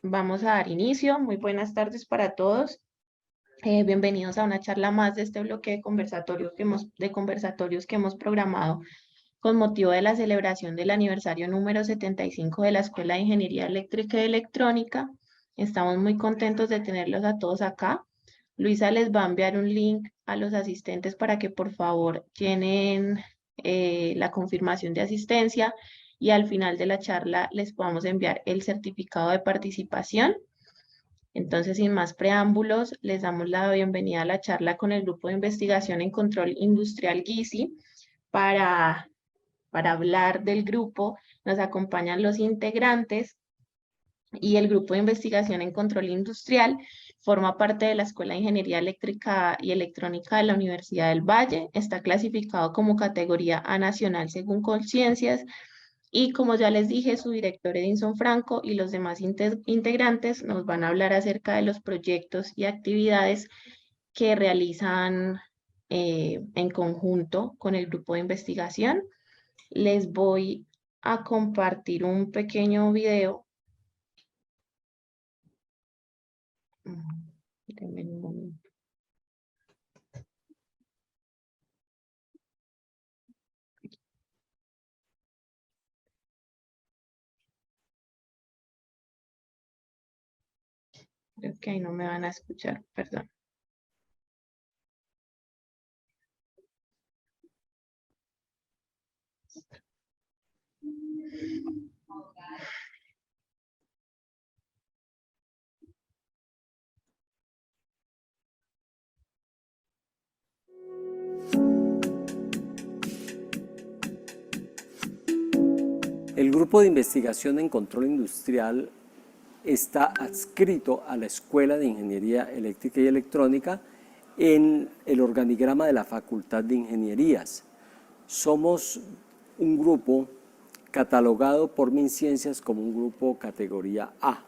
Vamos a dar inicio. Muy buenas tardes para todos. Bienvenidos a una charla más de este bloque de conversatorios que hemos programado con motivo de la celebración del aniversario número 75 de la Escuela de Ingeniería Eléctrica y Electrónica. Estamos muy contentos de tenerlos a todos acá. Luisa les va a enviar un link a los asistentes para que por favor llenen la confirmación de asistencia y al final de la charla les podamos enviar el certificado de participación. Entonces, sin más preámbulos, les damos la bienvenida a la charla con el Grupo de Investigación en Control Industrial GISI. Para, para hablar del grupo, nos acompañan los integrantes y el Grupo de Investigación en Control Industrial forma parte de la Escuela de Ingeniería Eléctrica y Electrónica de la Universidad del Valle. Está clasificado como categoría A nacional según Colciencias y como ya les dije, su director Edinson Franco y los demás integrantes nos van a hablar acerca de los proyectos y actividades que realizan en conjunto con el grupo de investigación. Les voy a compartir un pequeño video. Denme un momento. Creo que ahí no me van a escuchar, perdón. El Grupo de Investigación en Control Industrial está adscrito a la Escuela de Ingeniería Eléctrica y Electrónica en el organigrama de la Facultad de Ingenierías. Somos un grupo catalogado por MinCiencias como un grupo categoría A.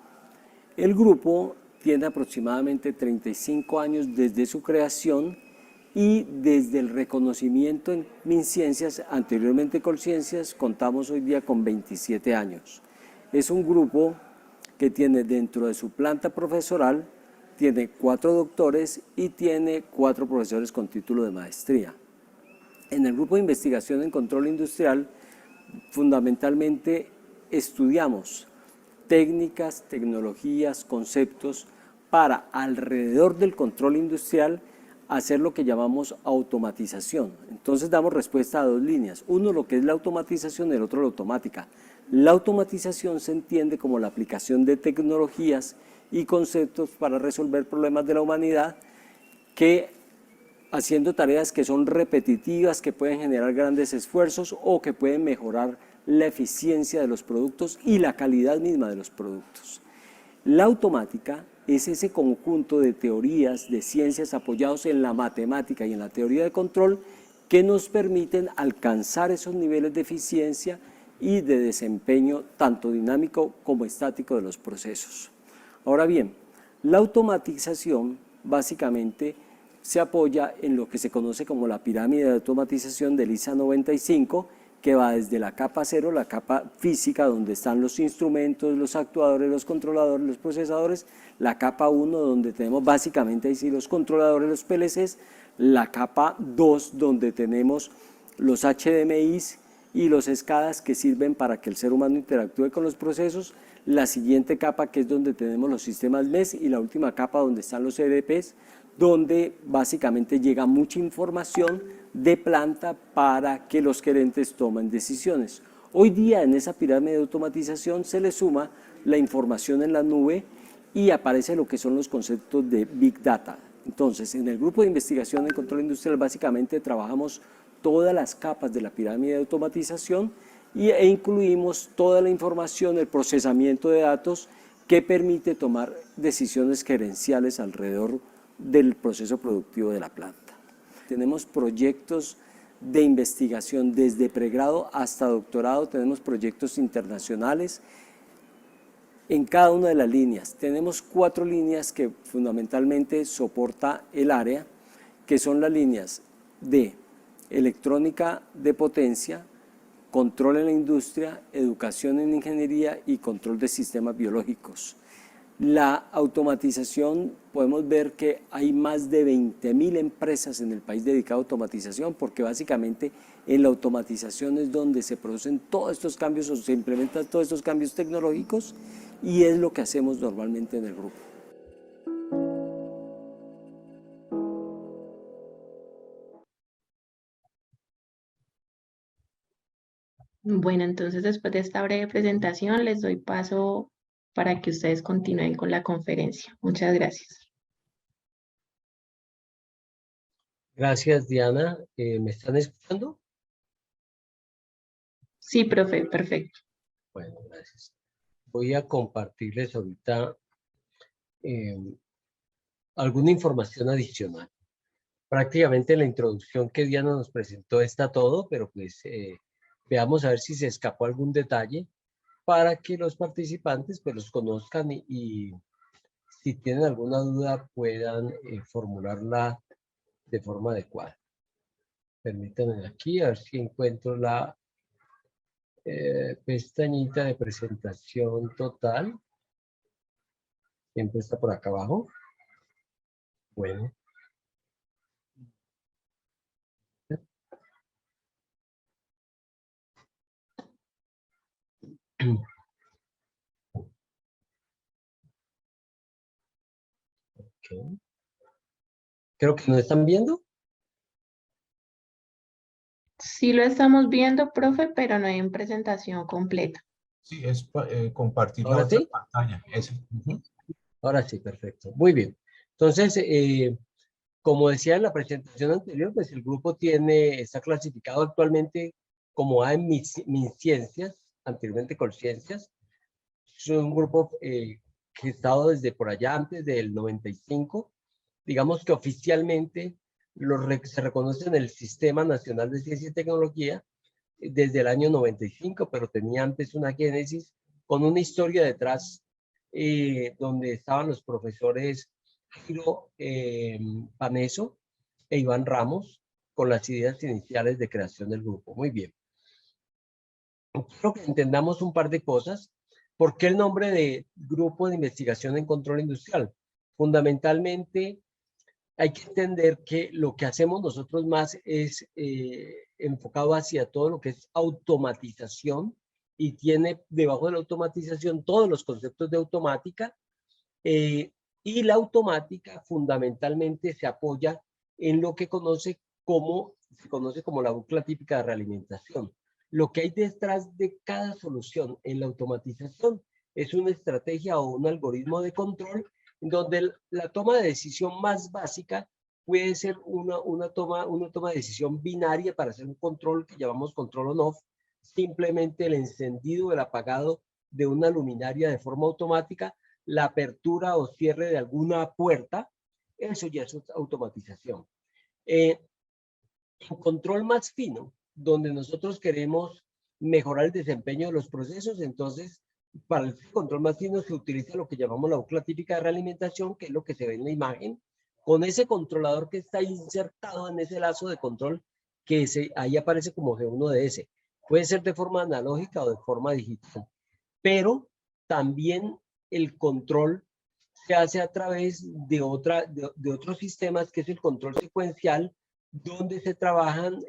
El grupo tiene aproximadamente 35 años desde su creación y desde el reconocimiento en MinCiencias, anteriormente Colciencias, contamos hoy día con 27 años. Es un grupo que tiene dentro de su planta profesoral, tiene 4 doctores y tiene 4 profesores con título de maestría. En el grupo de investigación en control industrial, fundamentalmente estudiamos técnicas, tecnologías, conceptos para alrededor del control industrial hacer lo que llamamos automatización. Entonces damos respuesta a 2 líneas, uno lo que es la automatización y el otro la automática. La automatización se entiende como la aplicación de tecnologías y conceptos para resolver problemas de la humanidad que haciendo tareas que son repetitivas, que pueden generar grandes esfuerzos o que pueden mejorar la eficiencia de los productos y la calidad misma de los productos. La automática es ese conjunto de teorías, de ciencias apoyados en la matemática y en la teoría de control que nos permiten alcanzar esos niveles de eficiencia y de desempeño tanto dinámico como estático de los procesos. Ahora bien, la automatización básicamente se apoya en lo que se conoce como la pirámide de automatización del ISA 95, que va desde la capa 0, la capa física, donde están los instrumentos, los actuadores, los controladores, los procesadores, la capa 1, donde tenemos básicamente ahí sí los controladores, los PLCs, la capa 2, donde tenemos los HDMIs y los SCADAs que sirven para que el ser humano interactúe con los procesos, la siguiente capa que es donde tenemos los sistemas MES y la última capa donde están los EDPs, donde básicamente llega mucha información de planta para que los gerentes tomen decisiones. Hoy día en esa pirámide de automatización se le suma la información en la nube y aparece lo que son los conceptos de Big Data. Entonces, en el grupo de investigación en control industrial básicamente trabajamos todas las capas de la pirámide de automatización e incluimos toda la información, el procesamiento de datos que permite tomar decisiones gerenciales alrededor del proceso productivo de la planta. Tenemos proyectos de investigación desde pregrado hasta doctorado, tenemos proyectos internacionales en cada una de las líneas. Tenemos 4 líneas que fundamentalmente soporta el área, que son las líneas de electrónica de potencia, control en la industria, educación en ingeniería y control de sistemas biológicos. La automatización, podemos ver que hay más de 20.000 empresas en el país dedicadas a automatización, porque básicamente en la automatización es donde se producen todos estos cambios o se implementan todos estos cambios tecnológicos, y es lo que hacemos normalmente en el grupo. Bueno, entonces después de esta breve presentación les doy paso para que ustedes continúen con la conferencia. Muchas gracias. Gracias, Diana. ¿Me están escuchando? Sí, profe, perfecto. Bueno, gracias. Voy a compartirles ahorita alguna información adicional. Prácticamente la introducción que Diana nos presentó está todo, pero pues veamos a ver si se escapó algún detalle para que los participantes pues los conozcan y si tienen alguna duda puedan formularla de forma adecuada. Permítanme aquí a ver si encuentro la pestañita de presentación total. Siempre está por acá abajo. Bueno. Okay. Creo que nos están viendo. Sí lo estamos viendo, profe, pero no en presentación completa. Sí, es compartir la ¿Ahora otra sí? pantalla. Ahora sí, perfecto. Muy bien. Entonces, como decía en la presentación anterior, pues el grupo está clasificado actualmente como A en MinCiencias, anteriormente Colciencias. Es un grupo que ha estado desde por allá antes del 95. Digamos que oficialmente se reconoce en el Sistema Nacional de Ciencia y Tecnología desde el año 95, pero tenía antes una génesis con una historia detrás donde estaban los profesores Jairo Paneso e Iván Ramos con las ideas iniciales de creación del grupo. Muy bien. Quiero que entendamos un par de cosas. ¿Por qué el nombre de Grupo de Investigación en Control Industrial? Fundamentalmente, hay que entender que lo que hacemos nosotros más es enfocado hacia todo lo que es automatización y tiene debajo de la automatización todos los conceptos de automática y la automática fundamentalmente se apoya en lo que se conoce como la bucla típica de realimentación. Lo que hay detrás de cada solución en la automatización es una estrategia o un algoritmo de control donde la toma de decisión más básica puede ser una toma de decisión binaria para hacer un control que llamamos control on-off, simplemente el encendido o el apagado de una luminaria de forma automática, la apertura o cierre de alguna puerta, eso ya es automatización. Un control más fino, donde nosotros queremos mejorar el desempeño de los procesos, entonces para el control más fino se utiliza lo que llamamos la bucla típica de realimentación, que es lo que se ve en la imagen, con ese controlador que está insertado en ese lazo de control, que ahí aparece como G1DS. Puede ser de forma analógica o de forma digital, pero también el control se hace a través de otros sistemas, que es el control secuencial, donde se trabajan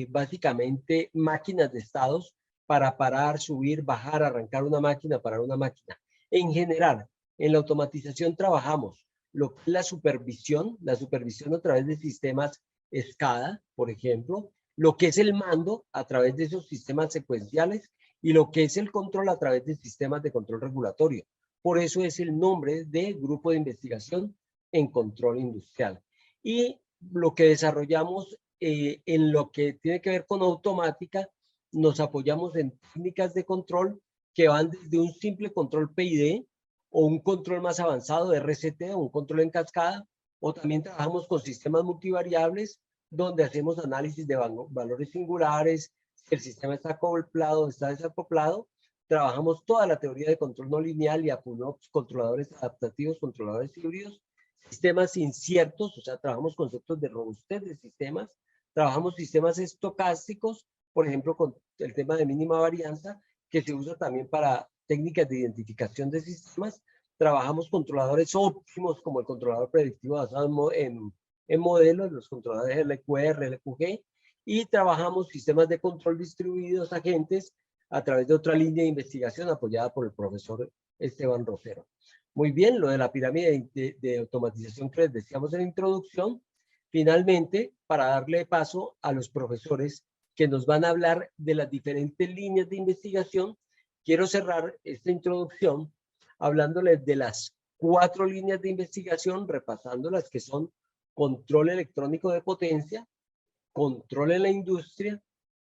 básicamente máquinas de estados para parar, subir, bajar, arrancar una máquina, parar una máquina. En general, en la automatización trabajamos lo que es la supervisión a través de sistemas SCADA, por ejemplo, lo que es el mando a través de esos sistemas secuenciales y lo que es el control a través de sistemas de control regulatorio. Por eso es el nombre de Grupo de Investigación en Control Industrial. Y lo que desarrollamos en lo que tiene que ver con automática, nos apoyamos en técnicas de control que van desde un simple control PID o un control más avanzado de RCT o un control en cascada, o también trabajamos con sistemas multivariables donde hacemos análisis de valores singulares, si el sistema está acoplado o está desacoplado. Trabajamos toda la teoría de control no lineal y APUNOPS, controladores adaptativos, controladores híbridos, sistemas inciertos, o sea, trabajamos conceptos de robustez de sistemas, trabajamos sistemas estocásticos, por ejemplo, con el tema de mínima varianza, que se usa también para técnicas de identificación de sistemas. trabajamos controladores óptimos como el controlador predictivo basado en modelos, los controladores LQR, LQG, y trabajamos sistemas de control distribuidos agentes a través de otra línea de investigación apoyada por el profesor Esteban Rosero. Muy bien, lo de la pirámide de automatización que les decíamos en la introducción. Finalmente, para darle paso a los profesores que nos van a hablar de las diferentes líneas de investigación, quiero cerrar esta introducción hablándoles de las 4 líneas de investigación, repasando las que son control electrónico de potencia, control en la industria,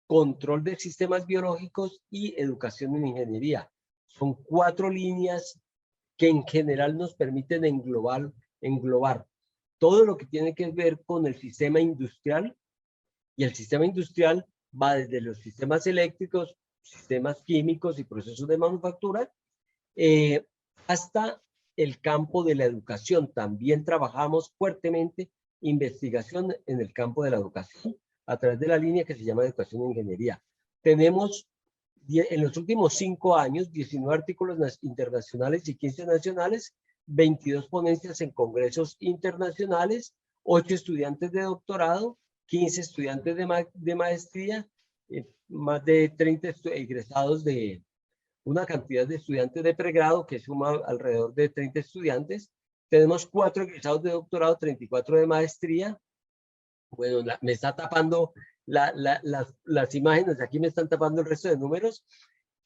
control de sistemas biológicos y educación en ingeniería. Son 4 líneas que en general nos permiten englobar todo lo que tiene que ver con el sistema industrial, y el sistema industrial va desde los sistemas eléctricos, sistemas químicos y procesos de manufactura, hasta el campo de la educación. También trabajamos fuertemente investigación en el campo de la educación a través de la línea que se llama Educación e Ingeniería. Tenemos en los últimos 5 años 19 artículos internacionales y 15 nacionales, 22 ponencias en congresos internacionales, 8 estudiantes de doctorado, 15 estudiantes de maestría, más de 30 egresados de una cantidad de estudiantes de pregrado que suma alrededor de 30 estudiantes. Tenemos 4 egresados de doctorado, 34 de maestría. Bueno, me está tapando las imágenes, aquí me están tapando el resto de números,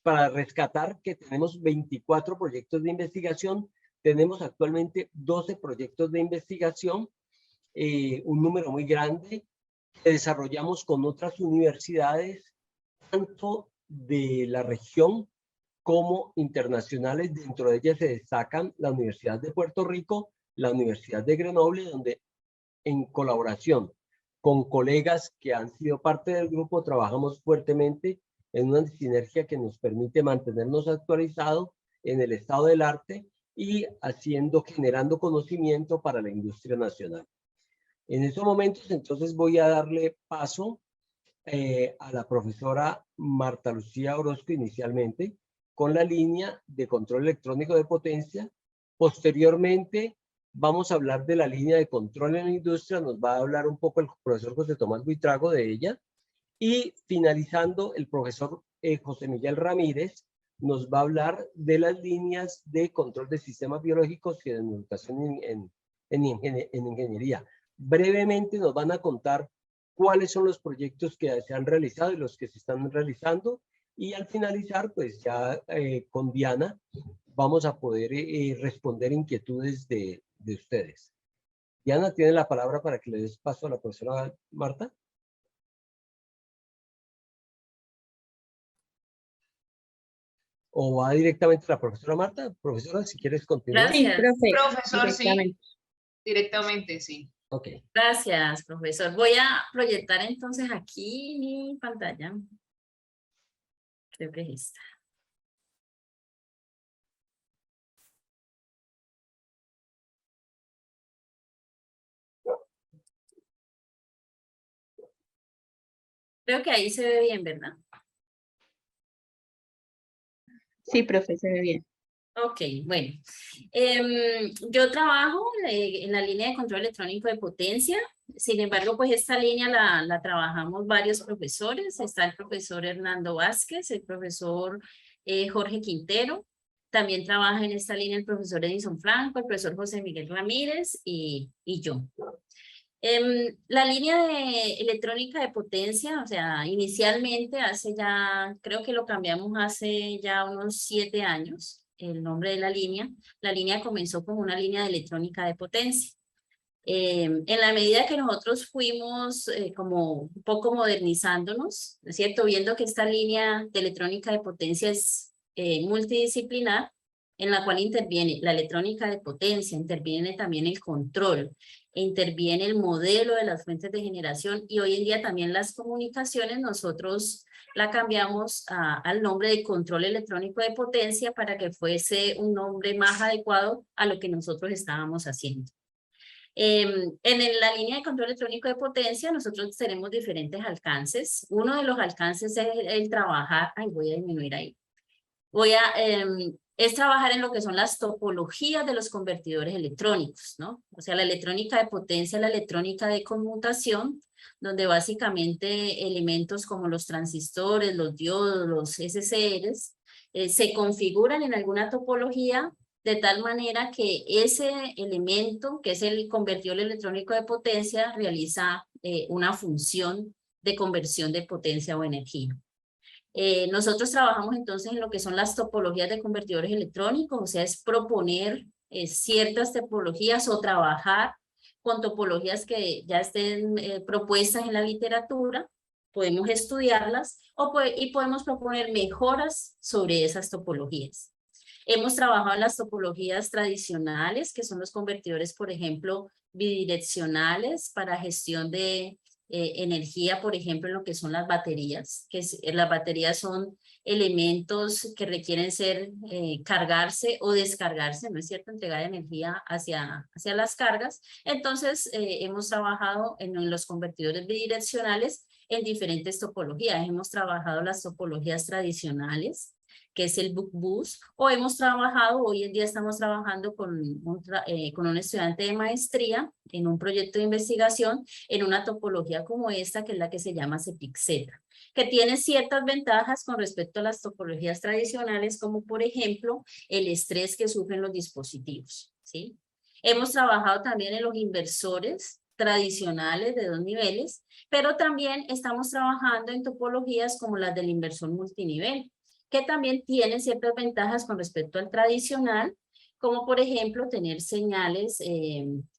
para rescatar que tenemos 24 proyectos de investigación. Tenemos actualmente 12 proyectos de investigación, un número muy grande, que desarrollamos con otras universidades, tanto de la región como internacionales. Dentro de ellas se destacan la Universidad de Puerto Rico, la Universidad de Grenoble, donde en colaboración con colegas que han sido parte del grupo, trabajamos fuertemente en una sinergia que nos permite mantenernos actualizados en el estado del arte y generando conocimiento para la industria nacional. En estos momentos, entonces, voy a darle paso a la profesora Marta Lucía Orozco inicialmente, con la línea de control electrónico de potencia. Posteriormente, vamos a hablar de la línea de control en la industria, nos va a hablar un poco el profesor José Tomás Buitrago de ella. Y finalizando, el profesor José Miguel Ramírez nos va a hablar de las líneas de control de sistemas biológicos y de educación en ingeniería. Brevemente nos van a contar cuáles son los proyectos que se han realizado y los que se están realizando. Y al finalizar, pues ya con Diana vamos a poder responder inquietudes de ustedes. Diana, tiene la palabra para que le des paso a la profesora Marta. ¿O va directamente la profesora Marta? Profesora, si quieres continuar. Sí, Gracias. profe, Profesor, directamente. sí. Directamente, sí. Ok. Gracias, profesor. Voy a proyectar entonces aquí mi pantalla. Creo que es esta. Creo que ahí se ve bien, ¿verdad? Sí, profe, se ve bien. Ok, bueno. Yo trabajo en la línea de control electrónico de potencia. Sin embargo, pues esta línea la trabajamos varios profesores. Está el profesor Hernando Vázquez, el profesor Jorge Quintero. También trabaja en esta línea el profesor Edison Franco, el profesor José Miguel Ramírez y yo. La línea de electrónica de potencia, o sea, inicialmente hace ya, creo que lo cambiamos hace ya unos 7 años, el nombre de la línea comenzó como una línea de electrónica de potencia. En la medida que nosotros fuimos como un poco modernizándonos, ¿no es cierto? Viendo que esta línea de electrónica de potencia es multidisciplinar, en la cual interviene la electrónica de potencia, interviene también el control, interviene el modelo de las fuentes de generación y hoy en día también las comunicaciones, nosotros la cambiamos al nombre de control electrónico de potencia para que fuese un nombre más adecuado a lo que nosotros estábamos haciendo. En la línea de control electrónico de potencia nosotros tenemos diferentes alcances. Uno de los alcances es el trabajar, voy a disminuir ahí. es trabajar en lo que son las topologías de los convertidores electrónicos, ¿no? O sea, la electrónica de potencia, la electrónica de conmutación, donde básicamente elementos como los transistores, los diodos, los SCRs, se configuran en alguna topología de tal manera que ese elemento, que es el convertidor electrónico de potencia, realiza una función de conversión de potencia o energía. Nosotros trabajamos entonces en lo que son las topologías de convertidores electrónicos, o sea, es proponer ciertas topologías o trabajar con topologías que ya estén propuestas en la literatura, podemos estudiarlas y podemos proponer mejoras sobre esas topologías. Hemos trabajado en las topologías tradicionales, que son los convertidores, por ejemplo, bidireccionales para gestión de energía, por ejemplo, en lo que son las baterías, las baterías son elementos que requieren cargarse o descargarse, ¿no es cierto? Entregar energía hacia las cargas. Entonces, hemos trabajado en los convertidores bidireccionales en diferentes topologías. Hemos trabajado las topologías tradicionales, que es el buck boost, o hemos trabajado, hoy en día estamos trabajando con un estudiante de maestría en un proyecto de investigación en una topología como esta, que es la que se llama CEPIC-Z, que tiene ciertas ventajas con respecto a las topologías tradicionales, como por ejemplo el estrés que sufren los dispositivos, ¿sí? Hemos trabajado también en los inversores tradicionales de 2 niveles, pero también estamos trabajando en topologías como las del inversor multinivel, que también tienen ciertas ventajas con respecto al tradicional, como por ejemplo tener señales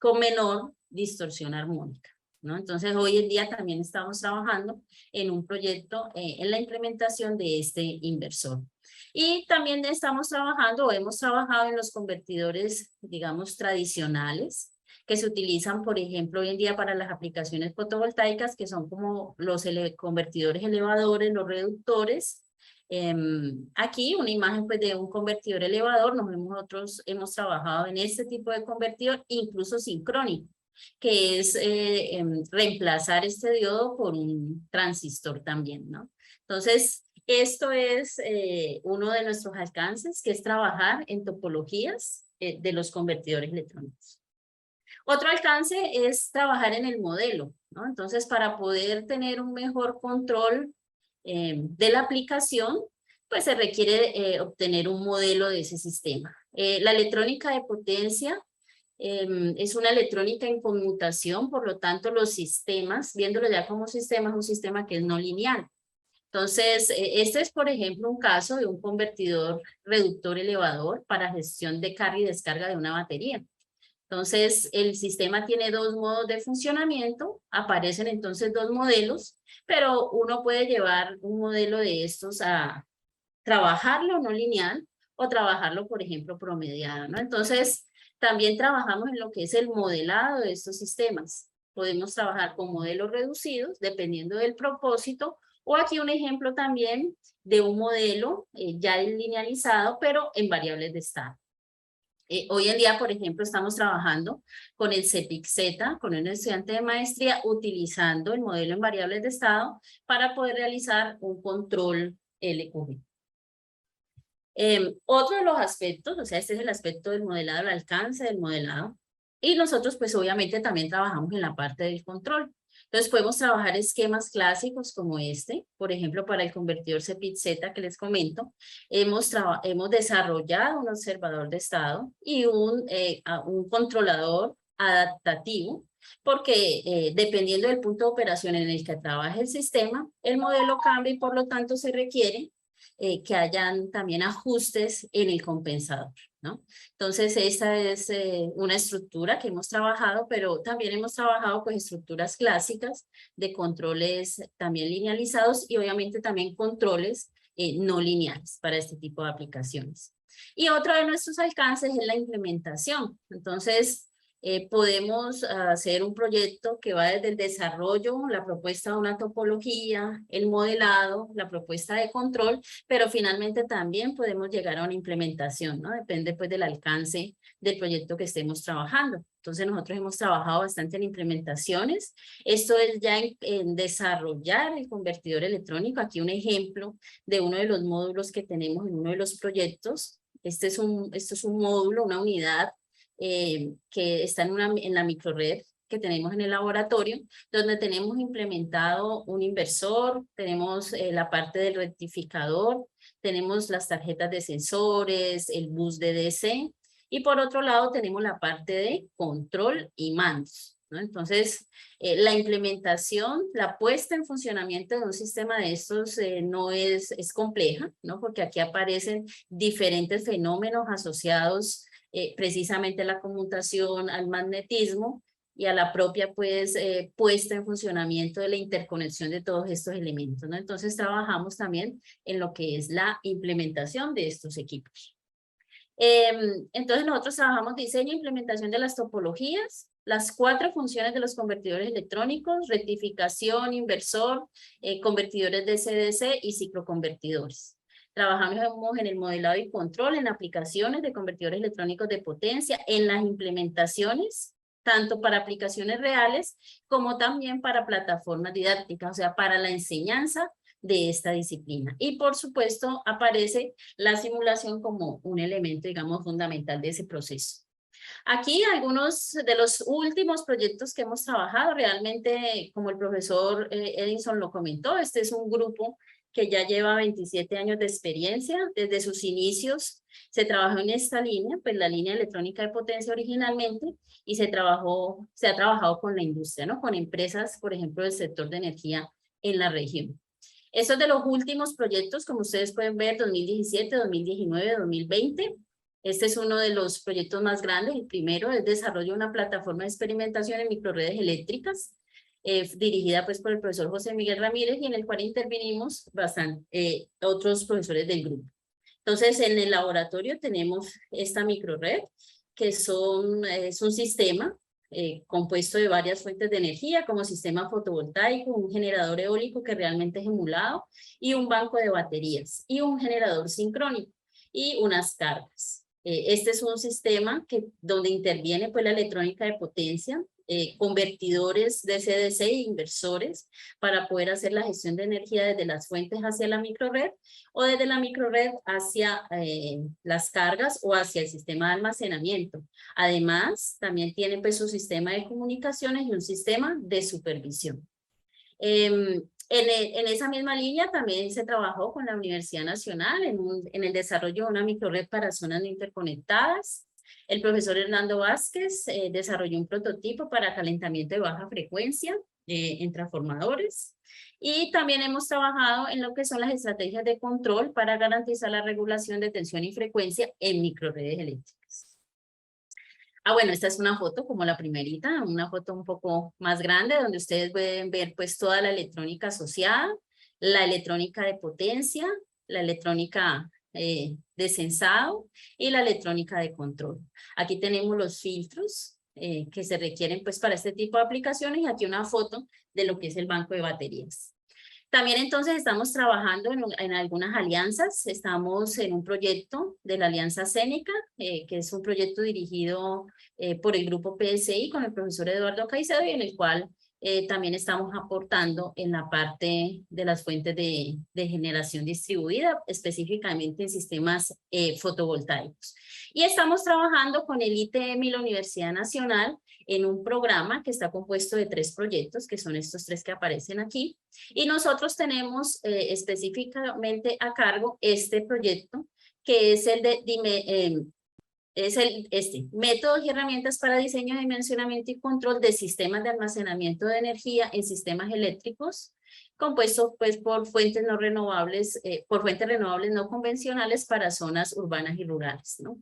con menor distorsión armónica, ¿no? Entonces hoy en día también estamos trabajando en un proyecto en la implementación de este inversor. Y también estamos trabajando o hemos trabajado en los convertidores, digamos, tradicionales, que se utilizan, por ejemplo, hoy en día para las aplicaciones fotovoltaicas, que son como los convertidores elevadores, los reductores. Aquí una imagen pues de un convertidor elevador. Nosotros hemos trabajado en este tipo de convertidor, incluso sincrónico, que es reemplazar este diodo por un transistor también, ¿no? Entonces, esto es uno de nuestros alcances, que es trabajar en topologías de los convertidores electrónicos. Otro alcance es trabajar en el modelo, ¿no? Entonces, para poder tener un mejor control de la aplicación, pues se requiere obtener un modelo de ese sistema. La electrónica de potencia es una electrónica en conmutación, por lo tanto los sistemas, viéndolo ya como sistema, es un sistema que es no lineal. Entonces, este es, por ejemplo, un caso de un convertidor reductor elevador para gestión de carga y descarga de una batería. Entonces, el sistema tiene 2 modos de funcionamiento, aparecen entonces 2 modelos, pero uno puede llevar un modelo de estos a trabajarlo no lineal o trabajarlo, por ejemplo, promediado, ¿no? Entonces, también trabajamos en lo que es el modelado de estos sistemas. Podemos trabajar con modelos reducidos, dependiendo del propósito, o aquí un ejemplo también de un modelo ya linealizado, pero en variables de estado. Hoy en día, por ejemplo, estamos trabajando con el CEPIC-Z, con un estudiante de maestría, utilizando el modelo en variables de estado para poder realizar un control LQB. Otro de los aspectos, o sea, este es el aspecto del modelado, el alcance del modelado, y nosotros pues obviamente también trabajamos en la parte del control. Entonces podemos trabajar esquemas clásicos como este, por ejemplo, para el convertidor CEPIC-Z que les comento, hemos desarrollado un observador de estado y un controlador adaptativo, porque dependiendo del punto de operación en el que trabaje el sistema, el modelo cambia y por lo tanto se requiere que hayan también ajustes en el compensador, ¿no? Entonces, esta es una estructura que hemos trabajado, pero también hemos trabajado pues estructuras clásicas de controles también linealizados y obviamente también controles no lineales para este tipo de aplicaciones. Y otro de nuestros alcances es la implementación. Entonces, podemos hacer un proyecto que va desde el desarrollo, la propuesta de una topología, el modelado, la propuesta de control, pero finalmente también podemos llegar a una implementación, ¿no? Depende pues del alcance del proyecto que estemos trabajando. Entonces nosotros hemos trabajado bastante en implementaciones. Esto es ya en desarrollar el convertidor electrónico. Aquí un ejemplo de uno de los módulos que tenemos en uno de los proyectos Esto es un módulo, una unidad que está en la microred que tenemos en el laboratorio, donde tenemos implementado un inversor, tenemos la parte del rectificador, tenemos las tarjetas de sensores, el bus de DC, y por otro lado tenemos la parte de control y mandos, ¿no? Entonces, la implementación, la puesta en funcionamiento de un sistema de estos no es compleja, ¿no? Porque aquí aparecen diferentes fenómenos asociados precisamente a la conmutación, al magnetismo, y a la propia pues puesta en funcionamiento de la interconexión de todos estos elementos, ¿no? Entonces trabajamos también en lo que es la implementación de estos equipos. Entonces nosotros trabajamos diseño e implementación de las topologías, las 4 funciones de los convertidores electrónicos, rectificación, inversor, convertidores DC-DC y cicloconvertidores. Trabajamos en el modelado y control, en aplicaciones de convertidores electrónicos de potencia, en las implementaciones, tanto para aplicaciones reales como también para plataformas didácticas, o sea, para la enseñanza de esta disciplina. Y por supuesto aparece la simulación como un elemento, digamos, fundamental de ese proceso. Aquí algunos de los últimos proyectos que hemos trabajado, realmente como el profesor Edinson lo comentó, este es un grupo que ya lleva 27 años de experiencia. Desde sus inicios se trabajó en esta línea, pues la línea electrónica de potencia originalmente, y se ha trabajado con la industria, ¿no? Con empresas, por ejemplo, del sector de energía en la región. Estos de los últimos proyectos, como ustedes pueden ver, 2017, 2019, 2020. Este es uno de los proyectos más grandes. El primero es desarrollo de una plataforma de experimentación en microredes eléctricas, dirigida pues por el profesor José Miguel Ramírez, y en el cual intervinimos otros profesores del grupo. Entonces, en el laboratorio tenemos esta microred, que es un sistema compuesto de varias fuentes de energía, como sistema fotovoltaico, un generador eólico que realmente es emulado, y un banco de baterías, y un generador sincrónico, y unas cargas. Este es un sistema donde interviene pues la electrónica de potencia, convertidores DC-DC e inversores para poder hacer la gestión de energía desde las fuentes hacia la microred o desde la microred hacia las cargas o hacia el sistema de almacenamiento. Además, también tiene pues su sistema de comunicaciones y un sistema de supervisión. En esa misma línea también se trabajó con la Universidad Nacional en el desarrollo de una microred para zonas no interconectadas. El profesor Hernando Vázquez desarrolló un prototipo para calentamiento de baja frecuencia en transformadores. Y también hemos trabajado en lo que son las estrategias de control para garantizar la regulación de tensión y frecuencia en microredes eléctricas. Bueno, esta es una foto como la primerita, una foto un poco más grande donde ustedes pueden ver pues toda la electrónica asociada, la electrónica de potencia, la electrónica de sensado y la electrónica de control. Aquí tenemos los filtros que se requieren pues para este tipo de aplicaciones, y aquí una foto de lo que es el banco de baterías. También entonces estamos trabajando en algunas alianzas. Estamos en un proyecto de la Alianza Seneca, que es un proyecto dirigido por el grupo PSI con el profesor Eduardo Caicedo, y en el cual también estamos aportando en la parte de las fuentes de generación distribuida, específicamente en sistemas fotovoltaicos. Y estamos trabajando con el ITM y la Universidad Nacional en un programa que está compuesto de 3 proyectos, que son estos 3 que aparecen aquí. Y nosotros tenemos específicamente a cargo este proyecto, que es el de métodos y herramientas para diseño, dimensionamiento y control de sistemas de almacenamiento de energía en sistemas eléctricos, compuesto pues por fuentes no renovables, por fuentes renovables no convencionales para zonas urbanas y rurales, ¿no?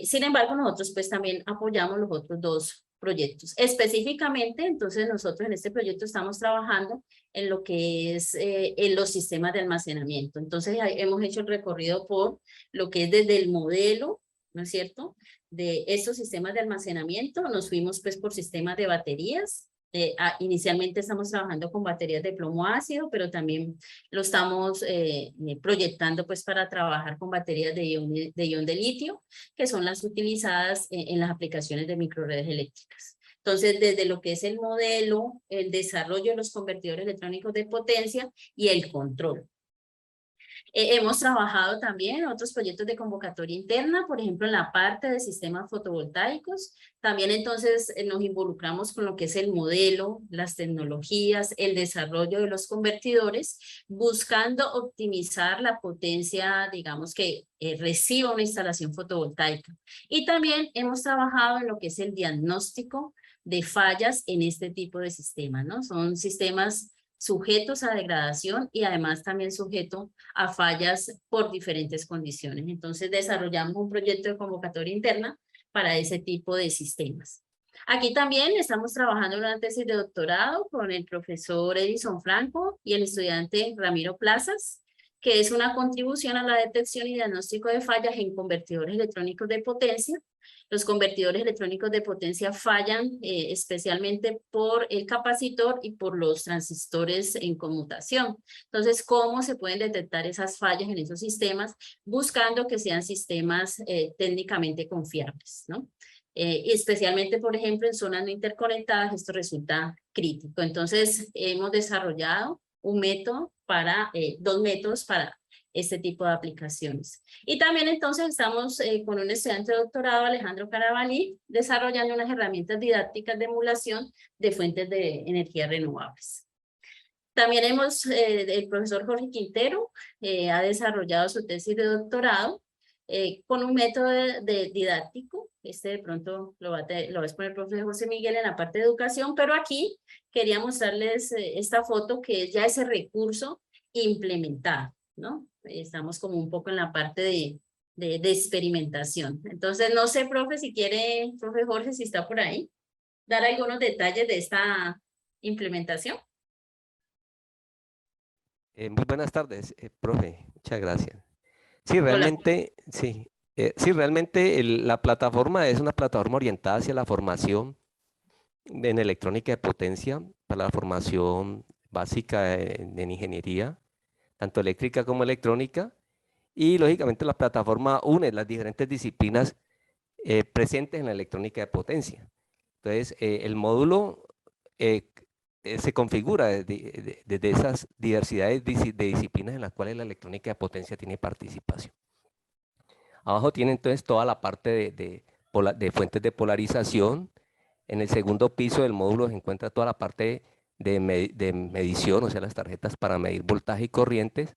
Sin embargo, nosotros pues también apoyamos los otros 2 proyectos. Específicamente, entonces nosotros en este proyecto estamos trabajando en lo que es en los sistemas de almacenamiento. Entonces hemos hecho el recorrido por lo que es desde el modelo, ¿no es cierto?, de estos sistemas de almacenamiento. Nos fuimos pues por sistemas de baterías. Inicialmente estamos trabajando con baterías de plomo ácido, pero también lo estamos proyectando pues para trabajar con baterías de ion de litio, que son las utilizadas en las aplicaciones de microredes eléctricas. Entonces, desde lo que es el modelo, el desarrollo de los convertidores electrónicos de potencia y el control. Hemos trabajado también en otros proyectos de convocatoria interna, por ejemplo, en la parte de sistemas fotovoltaicos. También entonces nos involucramos con lo que es el modelo, las tecnologías, el desarrollo de los convertidores, buscando optimizar la potencia, digamos, que reciba una instalación fotovoltaica. Y también hemos trabajado en lo que es el diagnóstico de fallas en este tipo de sistemas, ¿no? Son sistemas sujetos a degradación y además también sujetos a fallas por diferentes condiciones. Entonces desarrollamos un proyecto de convocatoria interna para ese tipo de sistemas. Aquí también estamos trabajando en una tesis de doctorado con el profesor Edison Franco y el estudiante Ramiro Plazas, que es una contribución a la detección y diagnóstico de fallas en convertidores electrónicos de potencia. Los convertidores electrónicos de potencia fallan especialmente por el capacitor y por los transistores en conmutación. Entonces, ¿cómo se pueden detectar esas fallas en esos sistemas? Buscando que sean sistemas técnicamente confiables, ¿no? Especialmente, por ejemplo, en zonas no interconectadas, esto resulta crítico. Entonces, hemos desarrollado un método para, dos métodos para este tipo de aplicaciones. Y también entonces estamos con un estudiante de doctorado, Alejandro Carabalí, desarrollando unas herramientas didácticas de emulación de fuentes de energía renovables. También el profesor Jorge Quintero ha desarrollado su tesis de doctorado con un método didáctico. De pronto lo va a exponer el profesor José Miguel en la parte de educación, pero aquí quería mostrarles esta foto que es ya ese recurso implementado, ¿no? Estamos como un poco en la parte de experimentación. Entonces, no sé, profe, si quiere, profe Jorge, si está por ahí, dar algunos detalles de esta implementación. Muy buenas tardes, profe, muchas gracias. Sí, Hola. realmente, la plataforma es una plataforma orientada hacia la formación en electrónica de potencia, para la formación básica en ingeniería, tanto eléctrica como electrónica, y lógicamente la plataforma une las diferentes disciplinas presentes en la electrónica de potencia. Entonces, el módulo se configura desde esas diversidades de disciplinas en las cuales la electrónica de potencia tiene participación. Abajo tiene entonces toda la parte de fuentes de polarización. En el segundo piso del módulo se encuentra toda la parte de medición, o sea, las tarjetas para medir voltaje y corrientes.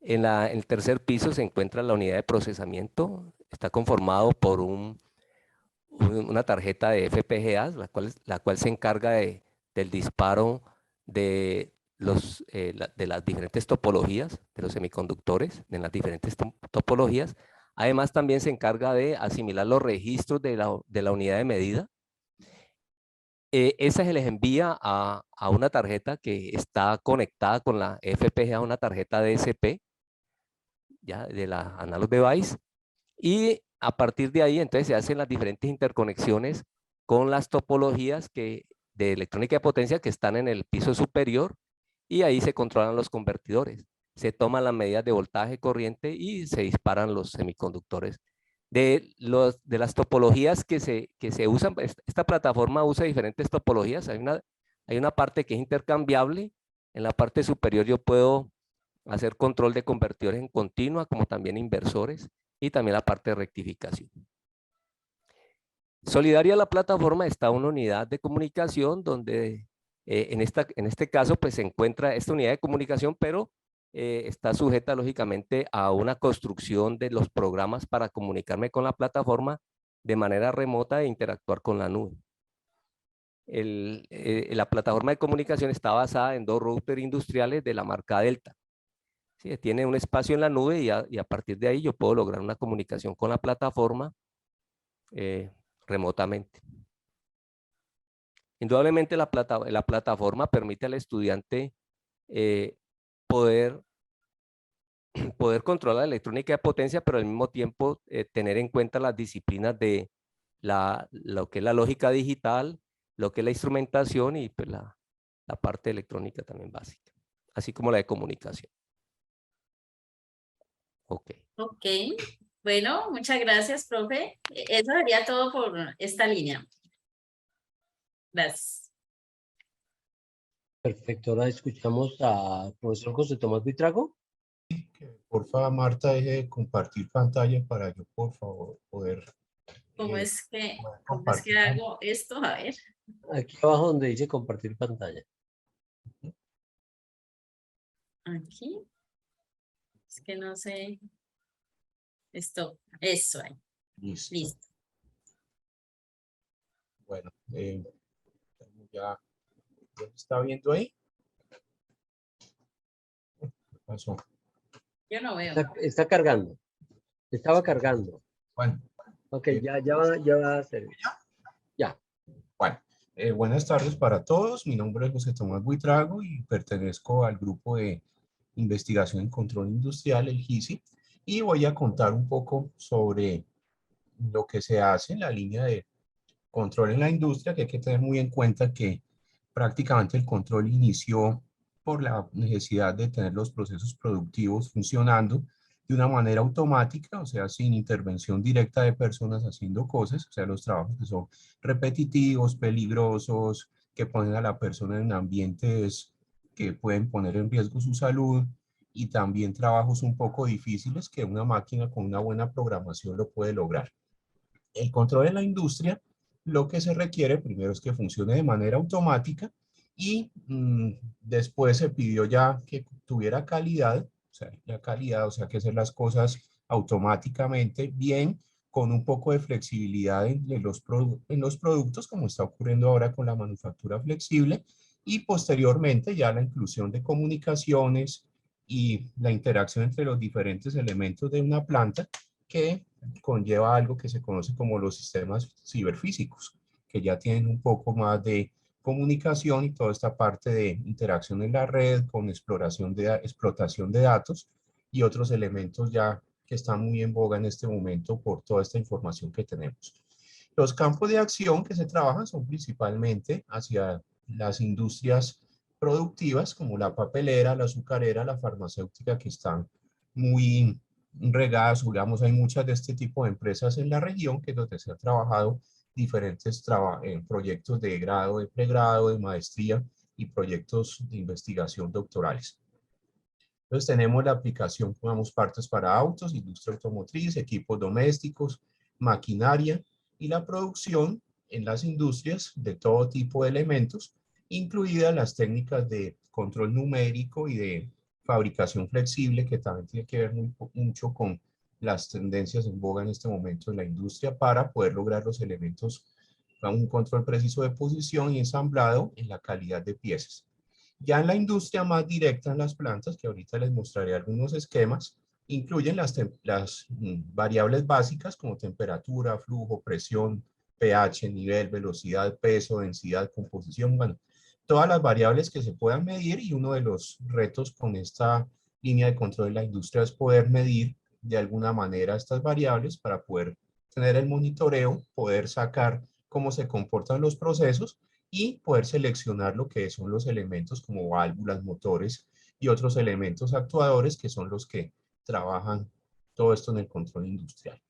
En el tercer piso se encuentra la unidad de procesamiento. Está conformado por una tarjeta de FPGA, la cual se encarga del disparo de las diferentes topologías de los semiconductores, de las diferentes topologías. Además, también se encarga de asimilar los registros de la unidad de medida. Esa se les envía a una tarjeta que está conectada con la FPGA, una tarjeta DSP, ya de la Analog Device, y a partir de ahí entonces se hacen las diferentes interconexiones con las topologías de electrónica de potencia que están en el piso superior, y ahí se controlan los convertidores. Se toman las medidas de voltaje, corriente y se disparan los semiconductores. De las topologías que se usan, esta plataforma usa diferentes topologías. Hay una parte que es intercambiable. En la parte superior yo puedo hacer control de convertidores en continua, como también inversores, y también la parte de rectificación. Solidaria a la plataforma está una unidad de comunicación donde en este caso pues se encuentra esta unidad de comunicación, pero está sujeta lógicamente a una construcción de los programas para comunicarme con la plataforma de manera remota e interactuar con la nube. La plataforma de comunicación está basada en 2 routers industriales de la marca Delta. ¿Sí? Tiene un espacio en la nube y a partir de ahí yo puedo lograr una comunicación con la plataforma remotamente. Indudablemente la plataforma permite al estudiante poder controlar la electrónica de potencia, pero al mismo tiempo tener en cuenta las disciplinas de lo que es la lógica digital, lo que es la instrumentación y pues, la parte electrónica también básica, así como la de comunicación. Ok. Ok, bueno, muchas gracias, profe. Eso sería todo por esta línea. Gracias. Perfecto, ahora escuchamos al profesor José Tomás Buitrago. Sí, que Porfa, Marta, deje de compartir pantalla para yo, por favor, poder ¿Cómo eh, es que, poder cómo es que compartir. hago esto? A ver, Aquí abajo donde dice compartir pantalla. aquí. Es que no sé. Esto, eso ahí. Listo. Listo. Bueno, ya ¿ya está viendo ahí? ¿Qué pasó? Yo no veo. Está cargando. Estaba cargando. Bueno, Ok, ya va a hacer. Ya. bueno, buenas tardes para todos. Mi nombre es José Tomás Buitrago y pertenezco al grupo de investigación en control industrial, el GISI, y voy a contar un poco sobre lo que se hace en la línea de control en la industria, que hay que tener muy en cuenta que prácticamente el control inició por la necesidad de tener los procesos productivos funcionando de una manera automática, o sea, sin intervención directa de personas haciendo cosas, o sea, los trabajos que son repetitivos, peligrosos, que ponen a la persona en ambientes que pueden poner en riesgo su salud, y también trabajos un poco difíciles que una máquina con una buena programación lo puede lograr. El control en la industria, lo que se requiere primero es que funcione de manera automática y después se pidió ya que tuviera calidad, o sea, la calidad, o sea, que hacer las cosas automáticamente bien, con un poco de flexibilidad en los productos, como está ocurriendo ahora con la manufactura flexible, y posteriormente ya la inclusión de comunicaciones y la interacción entre los diferentes elementos de una planta que conlleva algo que se conoce como los sistemas ciberfísicos, que ya tienen un poco más de comunicación y toda esta parte de interacción en la red, con explotación de datos y otros elementos ya que están muy en boga en este momento por toda esta información que tenemos. Los campos de acción que se trabajan son principalmente hacia las industrias productivas como la papelera, la azucarera, la farmacéutica, que están muy regadas, digamos, hay muchas de este tipo de empresas en la región, que es donde se ha trabajado diferentes proyectos de grado, de pregrado, de maestría y proyectos de investigación doctorales. Entonces tenemos la aplicación, pongamos partes para autos, industria automotriz, equipos domésticos, maquinaria y la producción en las industrias de todo tipo de elementos, incluidas las técnicas de control numérico y de fabricación flexible, que también tiene que ver mucho con las tendencias en boga en este momento en la industria para poder lograr los elementos, un control preciso de posición y ensamblado en la calidad de piezas. Ya en la industria más directa, en las plantas, que ahorita les mostraré algunos esquemas, incluyen las variables básicas como temperatura, flujo, presión, pH, nivel, velocidad, peso, densidad, composición, bueno, todas las variables que se puedan medir, y uno de los retos con esta línea de control de la industria es poder medir de alguna manera estas variables para poder tener el monitoreo, poder sacar cómo se comportan los procesos y poder seleccionar lo que son los elementos como válvulas, motores y otros elementos actuadores que son los que trabajan todo esto en el control industrial.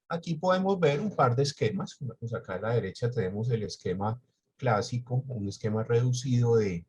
Aquí podemos ver un par de esquemas. Pues acá a la derecha tenemos el esquema clásico, un esquema reducido de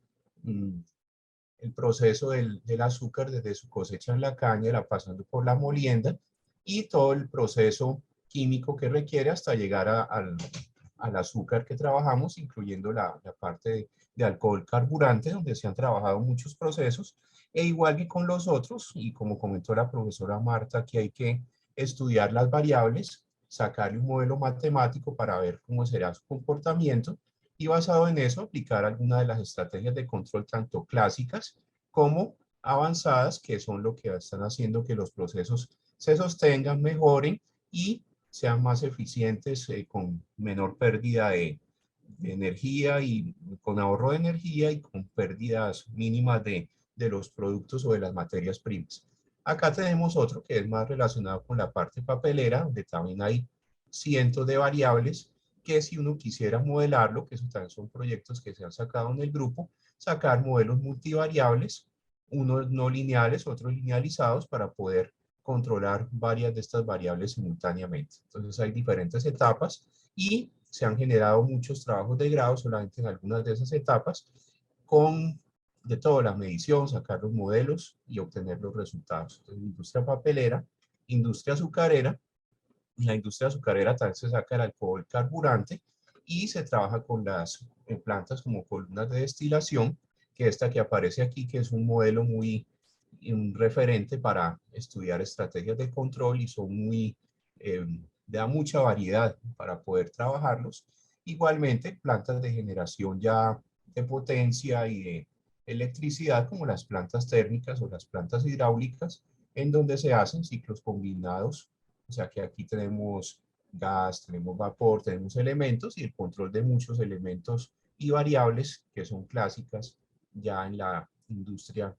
el proceso del azúcar desde su cosecha en la caña, pasando por la molienda y todo el proceso químico que requiere hasta llegar al azúcar que trabajamos, incluyendo la parte de alcohol carburante, donde se han trabajado muchos procesos, e igual que con los otros, y como comentó la profesora Marta, que hay que estudiar las variables, sacarle un modelo matemático para ver cómo será su comportamiento, y basado en eso aplicar algunas de las estrategias de control tanto clásicas como avanzadas, que son lo que están haciendo que los procesos se sostengan, mejoren y sean más eficientes, con menor pérdida de energía y con ahorro de energía y con pérdidas mínimas de los productos o de las materias primas. Acá tenemos otro que es más relacionado con la parte papelera, donde también hay cientos de variables que si uno quisiera modelarlo, que eso también son proyectos que se han sacado en el grupo, sacar modelos multivariables, unos no lineales, otros linealizados, para poder controlar varias de estas variables simultáneamente. Entonces hay diferentes etapas y se han generado muchos trabajos de grado solamente en algunas de esas etapas con de toda la medición, sacar los modelos y obtener los resultados. Entonces, industria papelera, industria azucarera. En la industria azucarera también se saca el alcohol carburante y se trabaja con las plantas como columnas de destilación, que esta que aparece aquí, que es un modelo muy un referente para estudiar estrategias de control y son muy, da mucha variedad para poder trabajarlos. Igualmente, plantas de generación ya de potencia y de electricidad, como las plantas térmicas o las plantas hidráulicas, en donde se hacen ciclos combinados. O sea que aquí tenemos gas, tenemos vapor, tenemos elementos y el control de muchos elementos y variables que son clásicas ya en la industria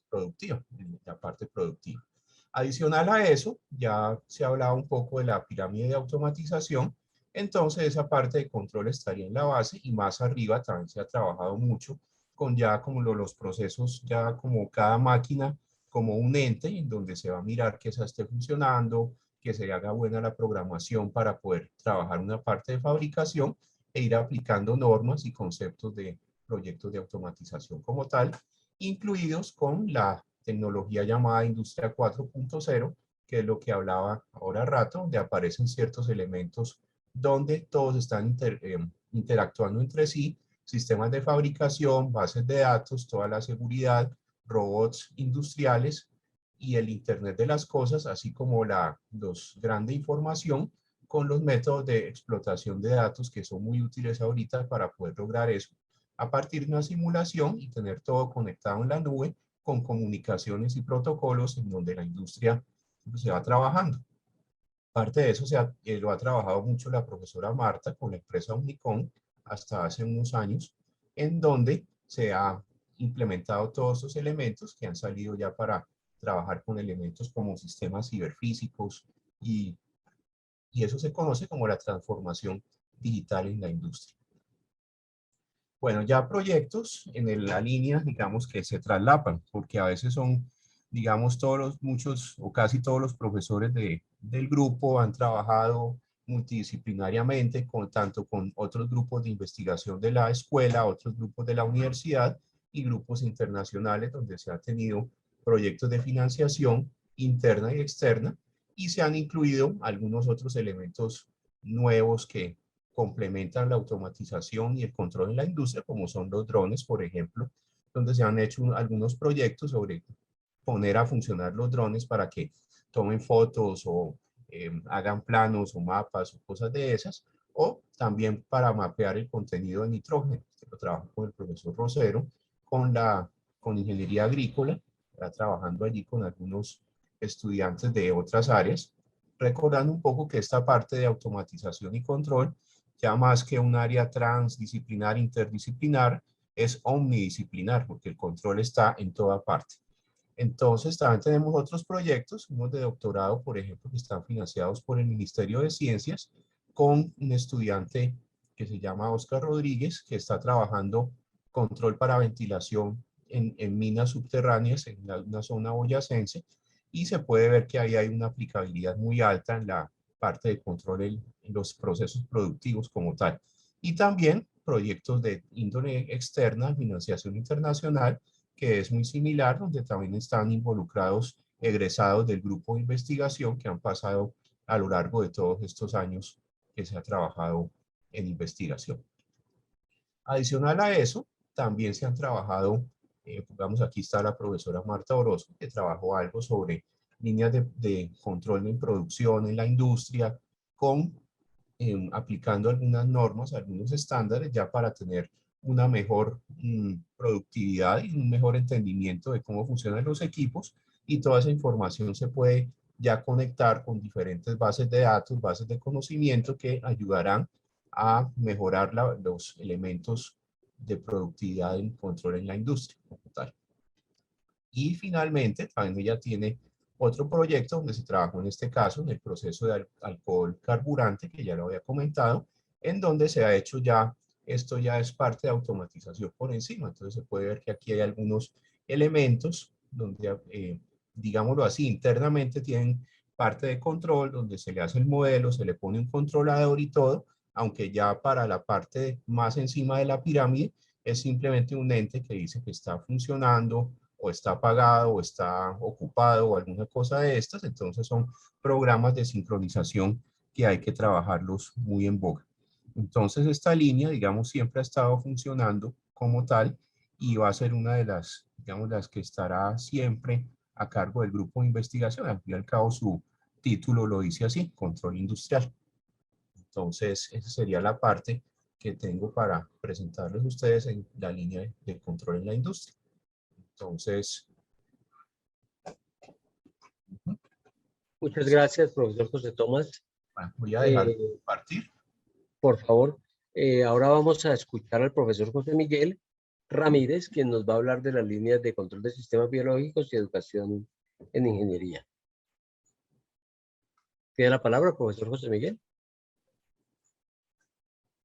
productiva, en la parte productiva. Adicional a eso, ya se ha hablado un poco de la pirámide de automatización, entonces esa parte de control estaría en la base y más arriba también se ha trabajado mucho con ya como los procesos, ya como cada máquina como un ente en donde se va a mirar que esa esté funcionando, que se haga buena la programación para poder trabajar una parte de fabricación e ir aplicando normas y conceptos de proyectos de automatización como tal, incluidos con la tecnología llamada Industria 4.0, que es lo que hablaba ahora rato, donde aparecen ciertos elementos donde todos están interactuando entre sí, sistemas de fabricación, bases de datos, toda la seguridad, robots industriales y el Internet de las cosas, así como los grandes información con los métodos de explotación de datos que son muy útiles ahorita para poder lograr eso a partir de una simulación y tener todo conectado en la nube con comunicaciones y protocolos en donde la industria se va trabajando. Parte de eso lo ha trabajado mucho la profesora Marta con la empresa Unicom hasta hace unos años, en donde se ha implementado todos estos elementos que han salido ya para trabajar con elementos como sistemas ciberfísicos y eso se conoce como la transformación digital en la industria. Bueno, ya proyectos en la línea, digamos, que se traslapan, porque a veces son, digamos, muchos o casi todos los profesores del grupo han trabajado multidisciplinariamente, tanto con otros grupos de investigación de la escuela, otros grupos de la universidad y grupos internacionales donde se han tenido proyectos de financiación interna y externa y se han incluido algunos otros elementos nuevos que complementan la automatización y el control en la industria, como son los drones, por ejemplo, donde se han hecho algunos proyectos sobre poner a funcionar los drones para que tomen fotos o hagan planos o mapas o cosas de esas, o también para mapear el contenido de nitrógeno. Lo trabajo con el profesor Rosero, con ingeniería agrícola, está trabajando allí con algunos estudiantes de otras áreas, recordando un poco que esta parte de automatización y control ya más que un área transdisciplinar, interdisciplinar, es omnidisciplinar, porque el control está en toda parte. Entonces, también tenemos otros proyectos, unos de doctorado, por ejemplo, que están financiados por el Ministerio de Ciencias, con un estudiante que se llama Oscar Rodríguez, que está trabajando control para ventilación en minas subterráneas en una zona boyacense, y se puede ver que ahí hay una aplicabilidad muy alta en la parte de control en los procesos productivos como tal. Y también proyectos de índole externa, financiación internacional, que es muy similar, donde también están involucrados egresados del grupo de investigación que han pasado a lo largo de todos estos años que se ha trabajado en investigación. Adicional a eso, también se han trabajado, digamos, aquí está la profesora Marta Orozco, que trabajó algo sobre líneas de control en producción en la industria, aplicando algunas normas, algunos estándares ya para tener una mejor productividad y un mejor entendimiento de cómo funcionan los equipos, y toda esa información se puede ya conectar con diferentes bases de datos, bases de conocimiento que ayudarán a mejorar los elementos de productividad y control en la industria como tal. Y finalmente, también ella tiene otro proyecto donde se trabajó en este caso en el proceso de alcohol carburante, que ya lo había comentado, en donde se ha hecho ya, esto ya es parte de automatización por encima. Entonces se puede ver que aquí hay algunos elementos donde, digámoslo así, internamente tienen parte de control, donde se le hace el modelo, se le pone un controlador y todo, aunque ya para la parte más encima de la pirámide es simplemente un ente que dice que está funcionando, o está apagado, o está ocupado, o alguna cosa de estas. Entonces son programas de sincronización que hay que trabajarlos muy en boga. Entonces esta línea, digamos, siempre ha estado funcionando como tal y va a ser una de las, digamos, las que estará siempre a cargo del grupo de investigación. Al fin y al cabo su título lo dice así, control industrial. Entonces esa sería la parte que tengo para presentarles a ustedes en la línea de control en la industria. Entonces, Muchas gracias, profesor José Tomás. bueno, voy a dejar de Eh, compartir. por favor, ahora vamos a escuchar al profesor José Miguel Ramírez, quien nos va a hablar de las líneas de control de sistemas biológicos y educación en ingeniería. Tiene la palabra, profesor José Miguel.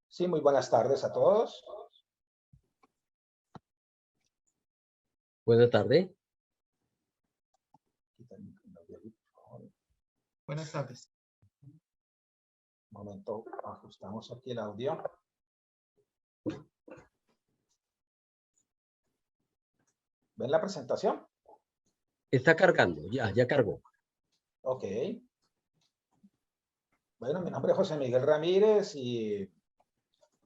Sí, muy buenas tardes a todos. Buena tarde. Buenas tardes. Un momento, ajustamos aquí el audio. ¿Ven la presentación? Está cargando, ya cargó. Ok. Bueno, mi nombre es José Miguel Ramírez y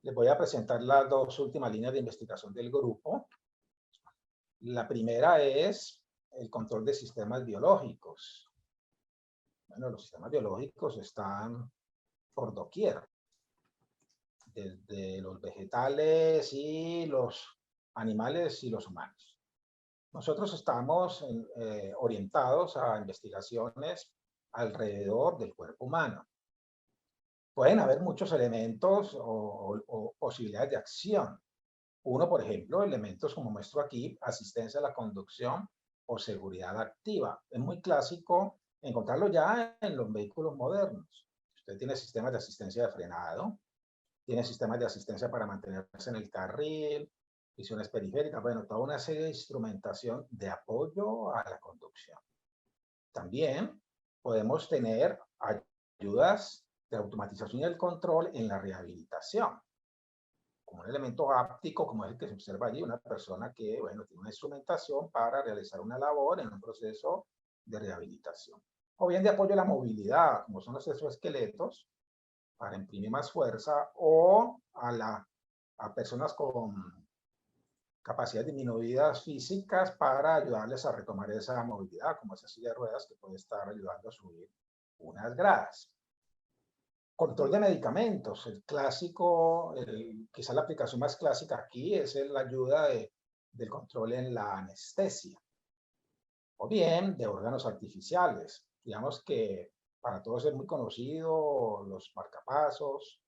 les voy a presentar las dos últimas líneas de investigación del grupo. La primera es el control de sistemas biológicos. Bueno, los sistemas biológicos están por doquier, desde los vegetales y los animales y los humanos. Nosotros estamos orientados a investigaciones alrededor del cuerpo humano. Pueden haber muchos elementos o posibilidades de acción. Uno, por ejemplo, elementos como muestro aquí, asistencia a la conducción o seguridad activa. Es muy clásico encontrarlo ya en los vehículos modernos. Usted tiene sistemas de asistencia de frenado, tiene sistemas de asistencia para mantenerse en el carril, visiones periféricas, bueno, toda una serie de instrumentación de apoyo a la conducción. También podemos tener ayudas de automatización y el control en la rehabilitación, como un elemento áptico, como es el que se observa allí, una persona que, bueno, tiene una instrumentación para realizar una labor en un proceso de rehabilitación. O bien de apoyo a la movilidad, como son los exoesqueletos, para imprimir más fuerza, o a personas con capacidades disminuidas físicas para ayudarles a retomar esa movilidad, como esa silla de ruedas que puede estar ayudando a subir unas gradas. Control de medicamentos, el clásico, quizá la aplicación más clásica aquí es la ayuda del control en la anestesia. O bien de órganos artificiales. Digamos que para todos es muy conocido los marcapasos.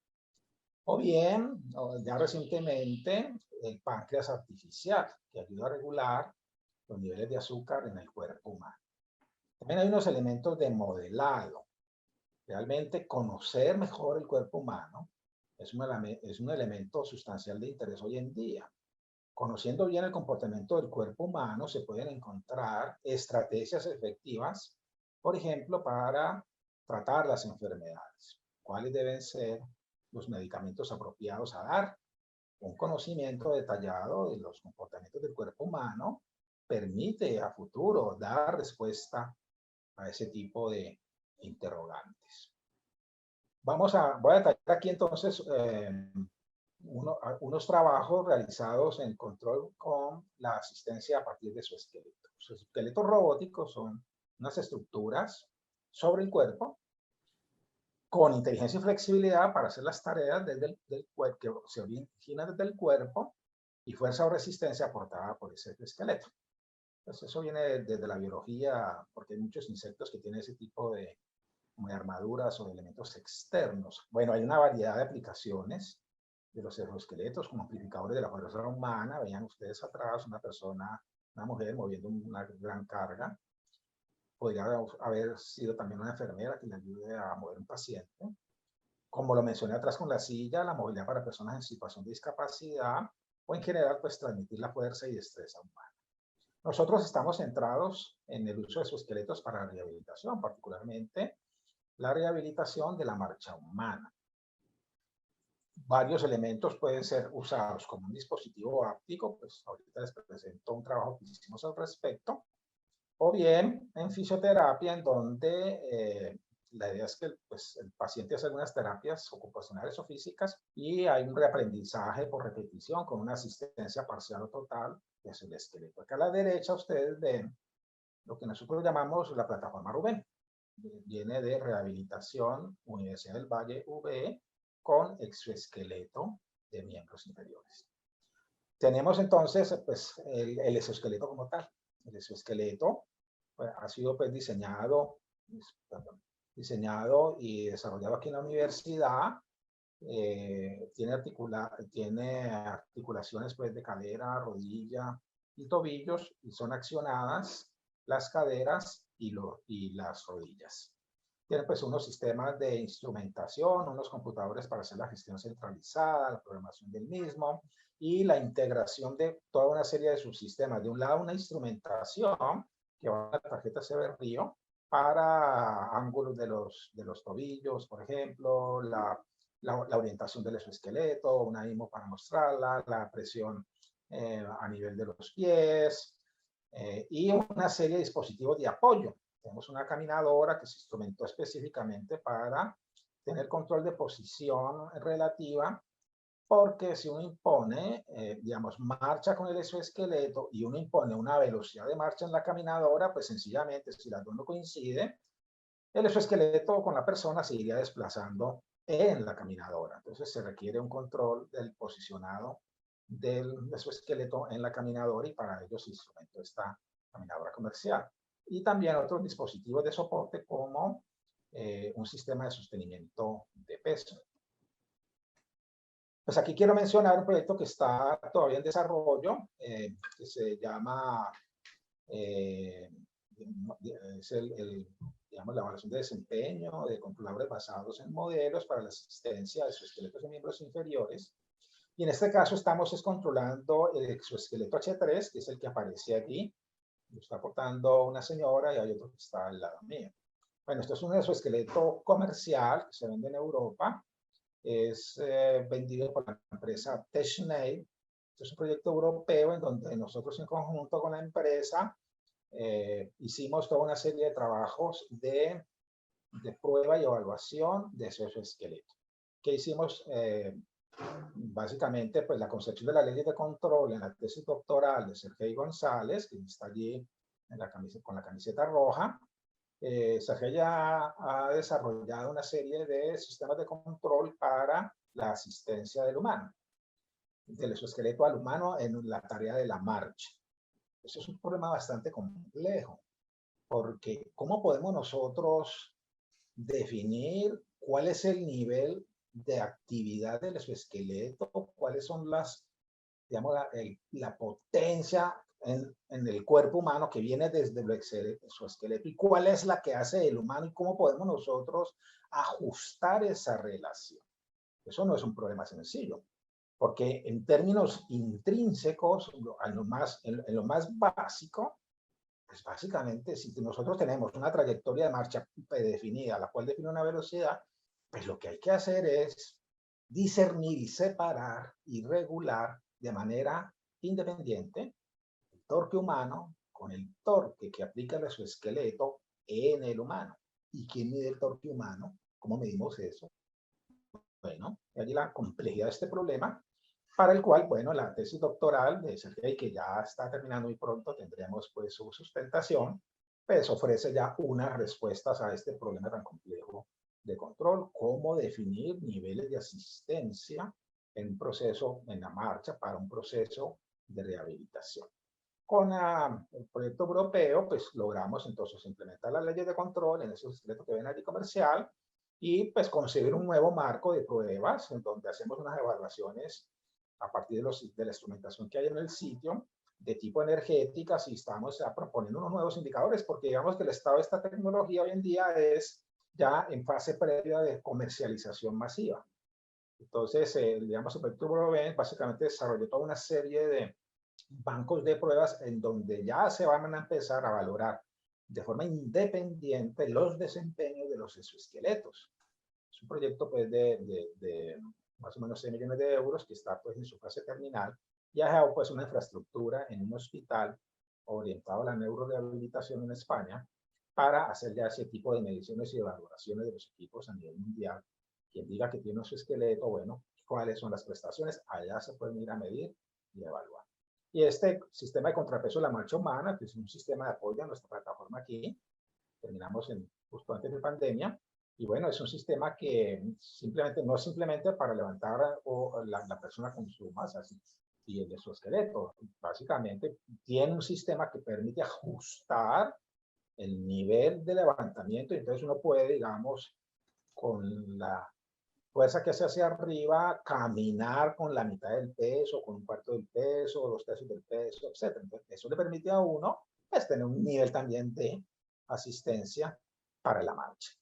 O bien, ya recientemente, el páncreas artificial, que ayuda a regular los niveles de azúcar en el cuerpo humano. También hay unos elementos de modelado. Realmente conocer mejor el cuerpo humano es un elemento sustancial de interés hoy en día. Conociendo bien el comportamiento del cuerpo humano, se pueden encontrar estrategias efectivas, por ejemplo, para tratar las enfermedades. ¿Cuáles deben ser los medicamentos apropiados a dar? Un conocimiento detallado de los comportamientos del cuerpo humano permite a futuro dar respuesta a ese tipo de interrogantes. Voy a detallar aquí entonces unos trabajos realizados en control con la asistencia a partir de su esqueleto. Sus esqueletos robóticos son unas estructuras sobre el cuerpo con inteligencia y flexibilidad para hacer las tareas desde el cuerpo, que se originan desde el cuerpo, y fuerza o resistencia aportada por ese esqueleto. Entonces eso viene desde la biología, porque hay muchos insectos que tienen ese tipo de armaduras o de elementos externos. Bueno, hay una variedad de aplicaciones de los exoesqueletos como amplificadores de la fuerza humana. Vean ustedes atrás una persona, una mujer moviendo una gran carga. Podría haber sido también una enfermera que le ayude a mover un paciente. Como lo mencioné atrás con la silla, la movilidad para personas en situación de discapacidad o en general, pues transmitir la fuerza y destreza humana. Nosotros estamos centrados en el uso de exoesqueletos para la rehabilitación, particularmente la rehabilitación de la marcha humana. varios elementos pueden ser usados como un dispositivo áptico, pues ahorita les presento un trabajo que hicimos al respecto, o bien en fisioterapia, en donde la idea es que pues, el paciente hace algunas terapias ocupacionales o físicas y hay un reaprendizaje por repetición con una asistencia parcial o total de su esqueleto. Acá a la derecha ustedes ven lo que nosotros llamamos la plataforma Rubén. Viene de Rehabilitación Universidad del Valle VE con exoesqueleto de miembros inferiores. Tenemos entonces pues, el exoesqueleto como tal. El exoesqueleto pues, ha sido pues, diseñado y desarrollado aquí en la universidad. Tiene articulaciones pues, de cadera, rodilla y tobillos y son accionadas las caderas y las rodillas. Tiene pues unos sistemas de instrumentación, unos computadores para hacer la gestión centralizada, la programación del mismo y la integración de toda una serie de subsistemas. De un lado, una instrumentación que va a la tarjeta CBRIO para ángulos de los tobillos, por ejemplo, la orientación del exoesqueleto, una IMO para mostrarla, la presión a nivel de los pies y una serie de dispositivos de apoyo. Tenemos una caminadora que se instrumentó específicamente para tener control de posición relativa, porque si uno impone, digamos, marcha con el exoesqueleto y uno impone una velocidad de marcha en la caminadora, pues sencillamente, si las dos no coinciden, el exoesqueleto con la persona se iría desplazando en la caminadora. Entonces se requiere un control del posicionado del exoesqueleto en la caminadora y para ello se instrumentó esta caminadora comercial. Y también otros dispositivos de soporte como un sistema de sostenimiento de peso. Pues aquí quiero mencionar un proyecto que está todavía en desarrollo, que se llama, es digamos, la evaluación de desempeño de controladores basados en modelos para la asistencia de exoesqueletos de miembros inferiores. Y en este caso estamos controlando el exoesqueleto H3, que es el que aparece aquí. Lo está portando una señora y hay otro que está al lado mío. Bueno, esto es un exoesqueleto comercial que se vende en Europa. Es vendido por la empresa TechNail. Este es un proyecto europeo en donde nosotros en conjunto con la empresa hicimos toda una serie de trabajos de prueba y evaluación de ese exoesqueleto. ¿Qué hicimos? Básicamente, pues la concepción de la ley de control en la tesis doctoral de Sergey González, que está allí en la con la camiseta roja. Sergey ya ha desarrollado una serie de sistemas de control para la asistencia del humano, del exoesqueleto al humano en la tarea de la marcha. Eso es un problema bastante complejo, porque ¿cómo podemos nosotros definir cuál es el nivel de actividad del exoesqueleto? ¿Cuáles son digamos, la potencia en el cuerpo humano que viene desde el exoesqueleto? ¿Y cuál es la que hace el humano? ¿Y cómo podemos nosotros ajustar esa relación? Eso no es un problema sencillo, porque en términos intrínsecos, en lo más básico, pues básicamente, si nosotros tenemos una trayectoria de marcha predefinida, la cual define una velocidad, pues lo que hay que hacer es discernir y separar y regular de manera independiente el torque humano con el torque que aplica el exoesqueleto en el humano. ¿Y quién mide el torque humano? ¿Cómo medimos eso? Bueno, allí la complejidad de este problema, para el cual, bueno, la tesis doctoral de Sergey, que ya está terminando muy pronto, tendremos pues su sustentación, pues ofrece ya unas respuestas a este problema tan complejo de control, cómo definir niveles de asistencia en un proceso, en la marcha, para un proceso de rehabilitación. Con el proyecto europeo, pues logramos entonces implementar las leyes de control en ese secreto que ven allí comercial y pues concebir un nuevo marco de pruebas en donde hacemos unas evaluaciones a partir de la instrumentación que hay en el sitio de tipo energética, si estamos proponiendo unos nuevos indicadores, porque digamos que el estado de esta tecnología hoy en día es ya en fase previa de comercialización masiva. Entonces, digamos, el proyecto Euroven básicamente desarrolló toda una serie de bancos de pruebas en donde ya se van a empezar a valorar de forma independiente los desempeños de los exoesqueletos. Es un proyecto pues, de más o menos 6 millones de euros, que está pues en su fase terminal, y ha dejado pues una infraestructura en un hospital orientado a la neurorehabilitación en España para hacer ya ese tipo de mediciones y evaluaciones de los equipos a nivel mundial. Quien diga que tiene su esqueleto, bueno, cuáles son las prestaciones, allá se pueden ir a medir y evaluar. Y este sistema de contrapeso de la marcha humana, que es un sistema de apoyo a nuestra plataforma aquí, terminamos justo antes de pandemia, y bueno, es un sistema que simplemente no es simplemente para levantar o la persona con su masa y el de su esqueleto. Básicamente tiene un sistema que permite ajustar el nivel de levantamiento, y entonces uno puede, digamos, con la fuerza que hace hacia arriba, caminar con la mitad del peso, con un cuarto del peso, 2/3 del peso, etc. Entonces, eso le permite a uno pues, tener un nivel también de asistencia para la marcha.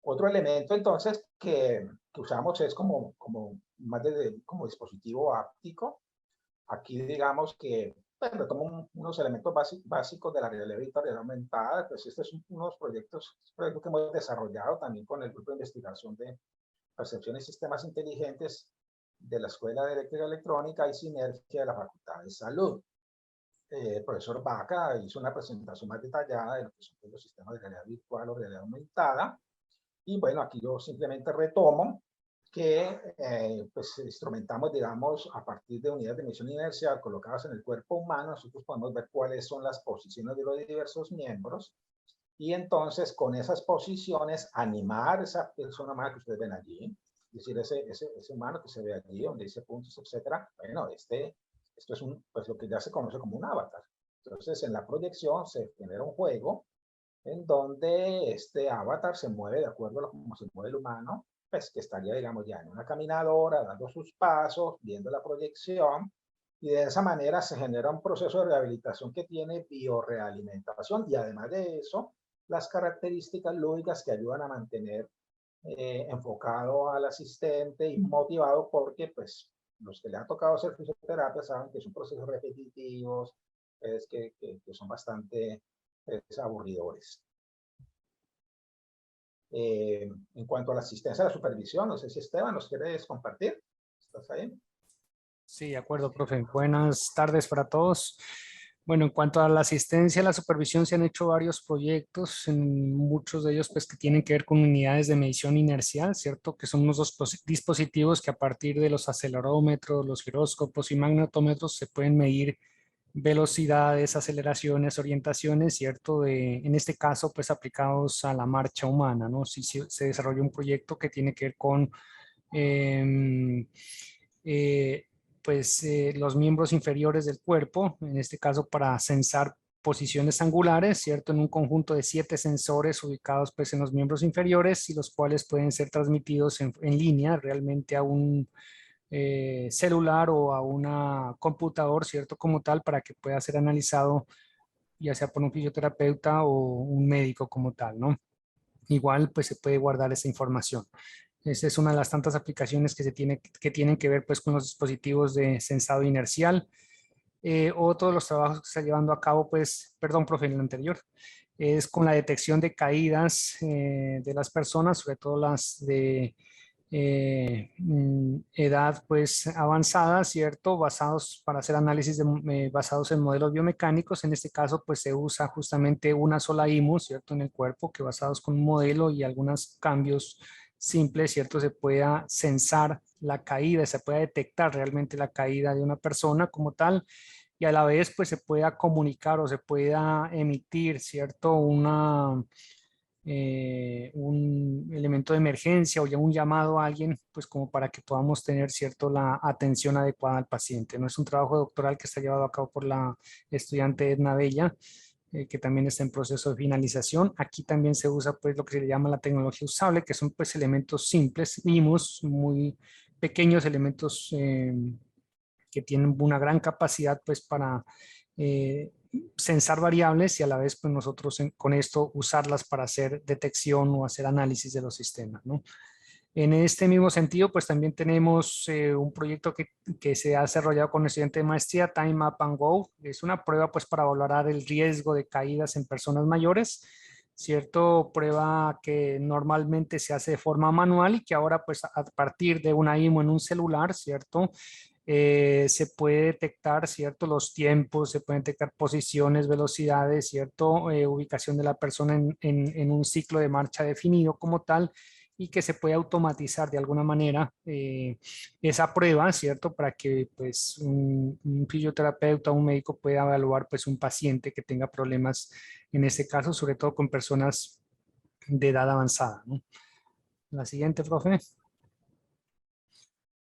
Otro elemento entonces que usamos es como más como dispositivo áptico. Aquí digamos que pues, retomo unos elementos básicos de la realidad virtual y realidad aumentada. Pues este es unos proyectos que hemos desarrollado también con el grupo de investigación de percepción y sistemas inteligentes de la Escuela de Eléctrica y Electrónica y Sinergia de la Facultad de Salud. El profesor Baca hizo una presentación más detallada de lo que son los sistemas de realidad virtual o realidad aumentada. Y bueno, aquí yo simplemente retomo que pues instrumentamos, digamos, a partir de unidades de medición inercial colocadas en el cuerpo humano, nosotros podemos ver cuáles son las posiciones de los diversos miembros y entonces con esas posiciones animar esa persona humana que ustedes ven allí, es decir, ese humano que se ve allí, donde dice puntos, etcétera. Bueno, esto es pues lo que ya se conoce como un avatar. Entonces, en la proyección se genera un juego en donde este avatar se mueve de acuerdo a cómo se mueve el humano, pues que estaría, digamos, ya en una caminadora, dando sus pasos, viendo la proyección, y de esa manera se genera un proceso de rehabilitación que tiene biorealimentación, y además de eso, las características lúdicas que ayudan a mantener enfocado al asistente y motivado, porque pues los que le ha tocado hacer fisioterapia saben que son procesos repetitivos, que son bastante aburridores. En cuanto a la asistencia a la supervisión, no sé si Esteban nos quieres compartir. ¿Estás ahí? Sí, de acuerdo, profe. Buenas tardes para todos. Bueno, en cuanto a la asistencia a la supervisión, se han hecho varios proyectos, en muchos de ellos pues que tienen que ver con unidades de medición inercial, ¿cierto? Que son unos dispositivos que a partir de los acelerómetros, los giróscopos y magnetómetros se pueden medir velocidades, aceleraciones, orientaciones, ¿cierto? En este caso, pues aplicados a la marcha humana, ¿no? Si se desarrolló un proyecto que tiene que ver con los miembros inferiores del cuerpo, en este caso para censar posiciones angulares, ¿cierto? En un conjunto de 7 sensores ubicados pues en los miembros inferiores y los cuales pueden ser transmitidos en línea realmente a un celular o a una computador, ¿cierto? Como tal, para que pueda ser analizado ya sea por un fisioterapeuta o un médico como tal, ¿no? Igual pues se puede guardar esa información. Esa es una de las tantas aplicaciones que tienen que ver pues con los dispositivos de sensado inercial. Otro de los trabajos que se está llevando a cabo, pues, perdón, profe, en el anterior, es con la detección de caídas de las personas, sobre todo las de edad pues avanzada, ¿cierto? Para hacer análisis basados en modelos biomecánicos. En este caso pues se usa justamente una sola IMU, ¿cierto? En el cuerpo, que basados con un modelo y algunos cambios simples, ¿cierto? Se pueda censar la caída, se pueda detectar realmente la caída de una persona como tal, y a la vez pues se pueda comunicar o se pueda emitir, ¿cierto? Un elemento de emergencia o ya un llamado a alguien, pues como para que podamos tener, ¿cierto?, la atención adecuada al paciente. No es un trabajo doctoral que está llevado a cabo por la estudiante Edna Bella, que también está en proceso de finalización. Aquí también se usa pues lo que se le llama la tecnología usable, que son pues elementos simples, IMUs, muy pequeños elementos que tienen una gran capacidad pues para censar variables y a la vez pues nosotros con esto usarlas para hacer detección o hacer análisis de los sistemas, ¿no? En este mismo sentido, pues también tenemos un proyecto que se ha desarrollado con el estudiante de maestría, Time Map and Go. Es una prueba pues para valorar el riesgo de caídas en personas mayores. ¿cierto? Prueba que normalmente se hace de forma manual y que ahora pues a partir de una IMO en un celular, ¿cierto? Se puede detectar, ¿cierto? Los tiempos, se pueden detectar posiciones, velocidades, ¿cierto? Ubicación de la persona en un ciclo de marcha definido como tal y que se puede automatizar de alguna manera esa prueba, ¿cierto? Para que pues un fisioterapeuta o un médico pueda evaluar pues un paciente que tenga problemas en este caso, sobre todo con personas de edad avanzada, ¿no? La siguiente, profe.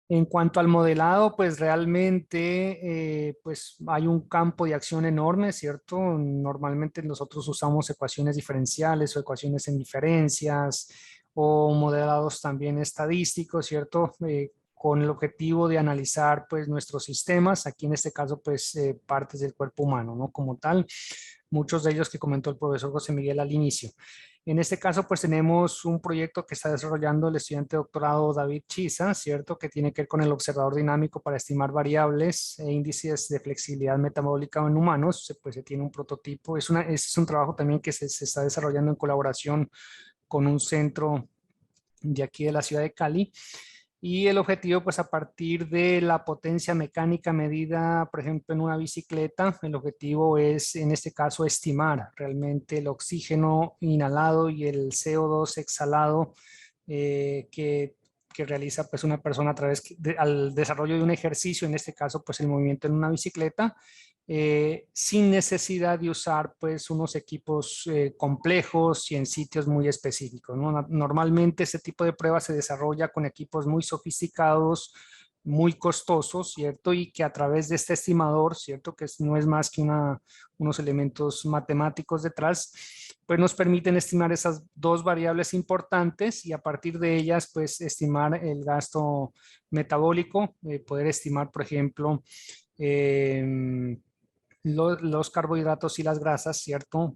En cuanto al modelado, pues realmente pues hay un campo de acción enorme, ¿cierto? Normalmente nosotros usamos ecuaciones diferenciales o ecuaciones en diferencias o modelados también estadísticos, ¿cierto? Con el objetivo de analizar pues nuestros sistemas, aquí en este caso pues partes del cuerpo humano, ¿no? Como tal, muchos de ellos que comentó el profesor José Miguel al inicio. En este caso, pues tenemos un proyecto que está desarrollando el estudiante de doctorado David Chiza, ¿cierto? Que tiene que ver con el observador dinámico para estimar variables e índices de flexibilidad metabólica en humanos. Pues se tiene un prototipo. Es un trabajo también que se está desarrollando en colaboración con un centro de aquí de la ciudad de Cali. Y el objetivo, pues a partir de la potencia mecánica medida, por ejemplo, en una bicicleta, el objetivo es, en este caso, estimar realmente el oxígeno inhalado y el CO2 exhalado que realiza pues una persona a través al desarrollo de un ejercicio, en este caso, pues el movimiento en una bicicleta, sin necesidad de usar pues unos equipos complejos y en sitios muy específicos, ¿no? Normalmente este tipo de pruebas se desarrolla con equipos muy sofisticados, muy costosos, ¿cierto? Y que a través de este estimador, ¿cierto? Que no es más que unos elementos matemáticos detrás, pues nos permiten estimar esas dos variables importantes y a partir de ellas, pues estimar el gasto metabólico, poder estimar, por ejemplo, los carbohidratos y las grasas, ¿cierto?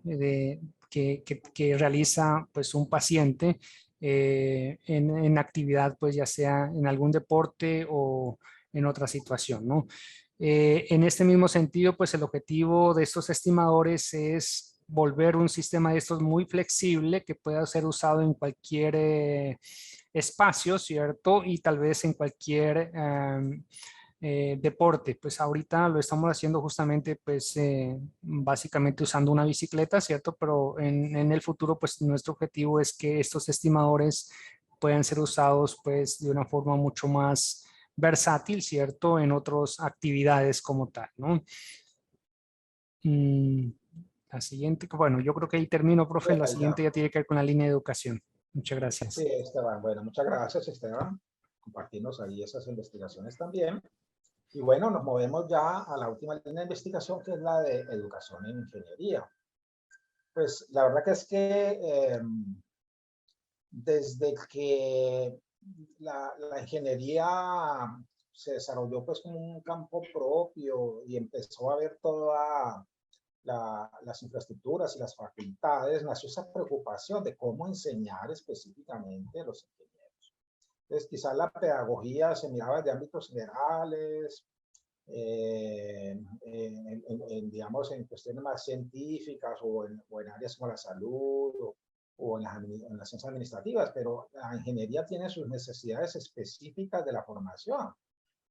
Que realiza pues un paciente en actividad, pues ya sea en algún deporte o en otra situación, ¿no? En este mismo sentido, pues el objetivo de estos estimadores es volver un sistema de estos muy flexible que pueda ser usado en cualquier espacio, ¿cierto? Y tal vez en cualquier deporte. Pues ahorita lo estamos haciendo justamente, pues básicamente usando una bicicleta, ¿cierto? Pero en el futuro, pues nuestro objetivo es que estos estimadores puedan ser usados, pues de una forma mucho más versátil, ¿cierto? En otras actividades como tal, ¿no? La siguiente, bueno, yo creo que ahí termino, profe. La siguiente ya tiene que ver con la línea de educación. Muchas gracias. Sí, Esteban. Bueno, muchas gracias, Esteban. Compartirnos ahí esas investigaciones también. Y bueno, nos movemos ya a la última línea de investigación, que es la de educación en ingeniería. Pues la verdad que es que desde que la ingeniería se desarrolló pues como un campo propio y empezó a ver todas las infraestructuras y las facultades, nació esa preocupación de cómo enseñar específicamente a los ingenieros. Entonces, quizás la pedagogía se miraba de ámbitos generales, digamos, en cuestiones más científicas o en áreas como la salud o en las ciencias administrativas, pero la ingeniería tiene sus necesidades específicas de la formación.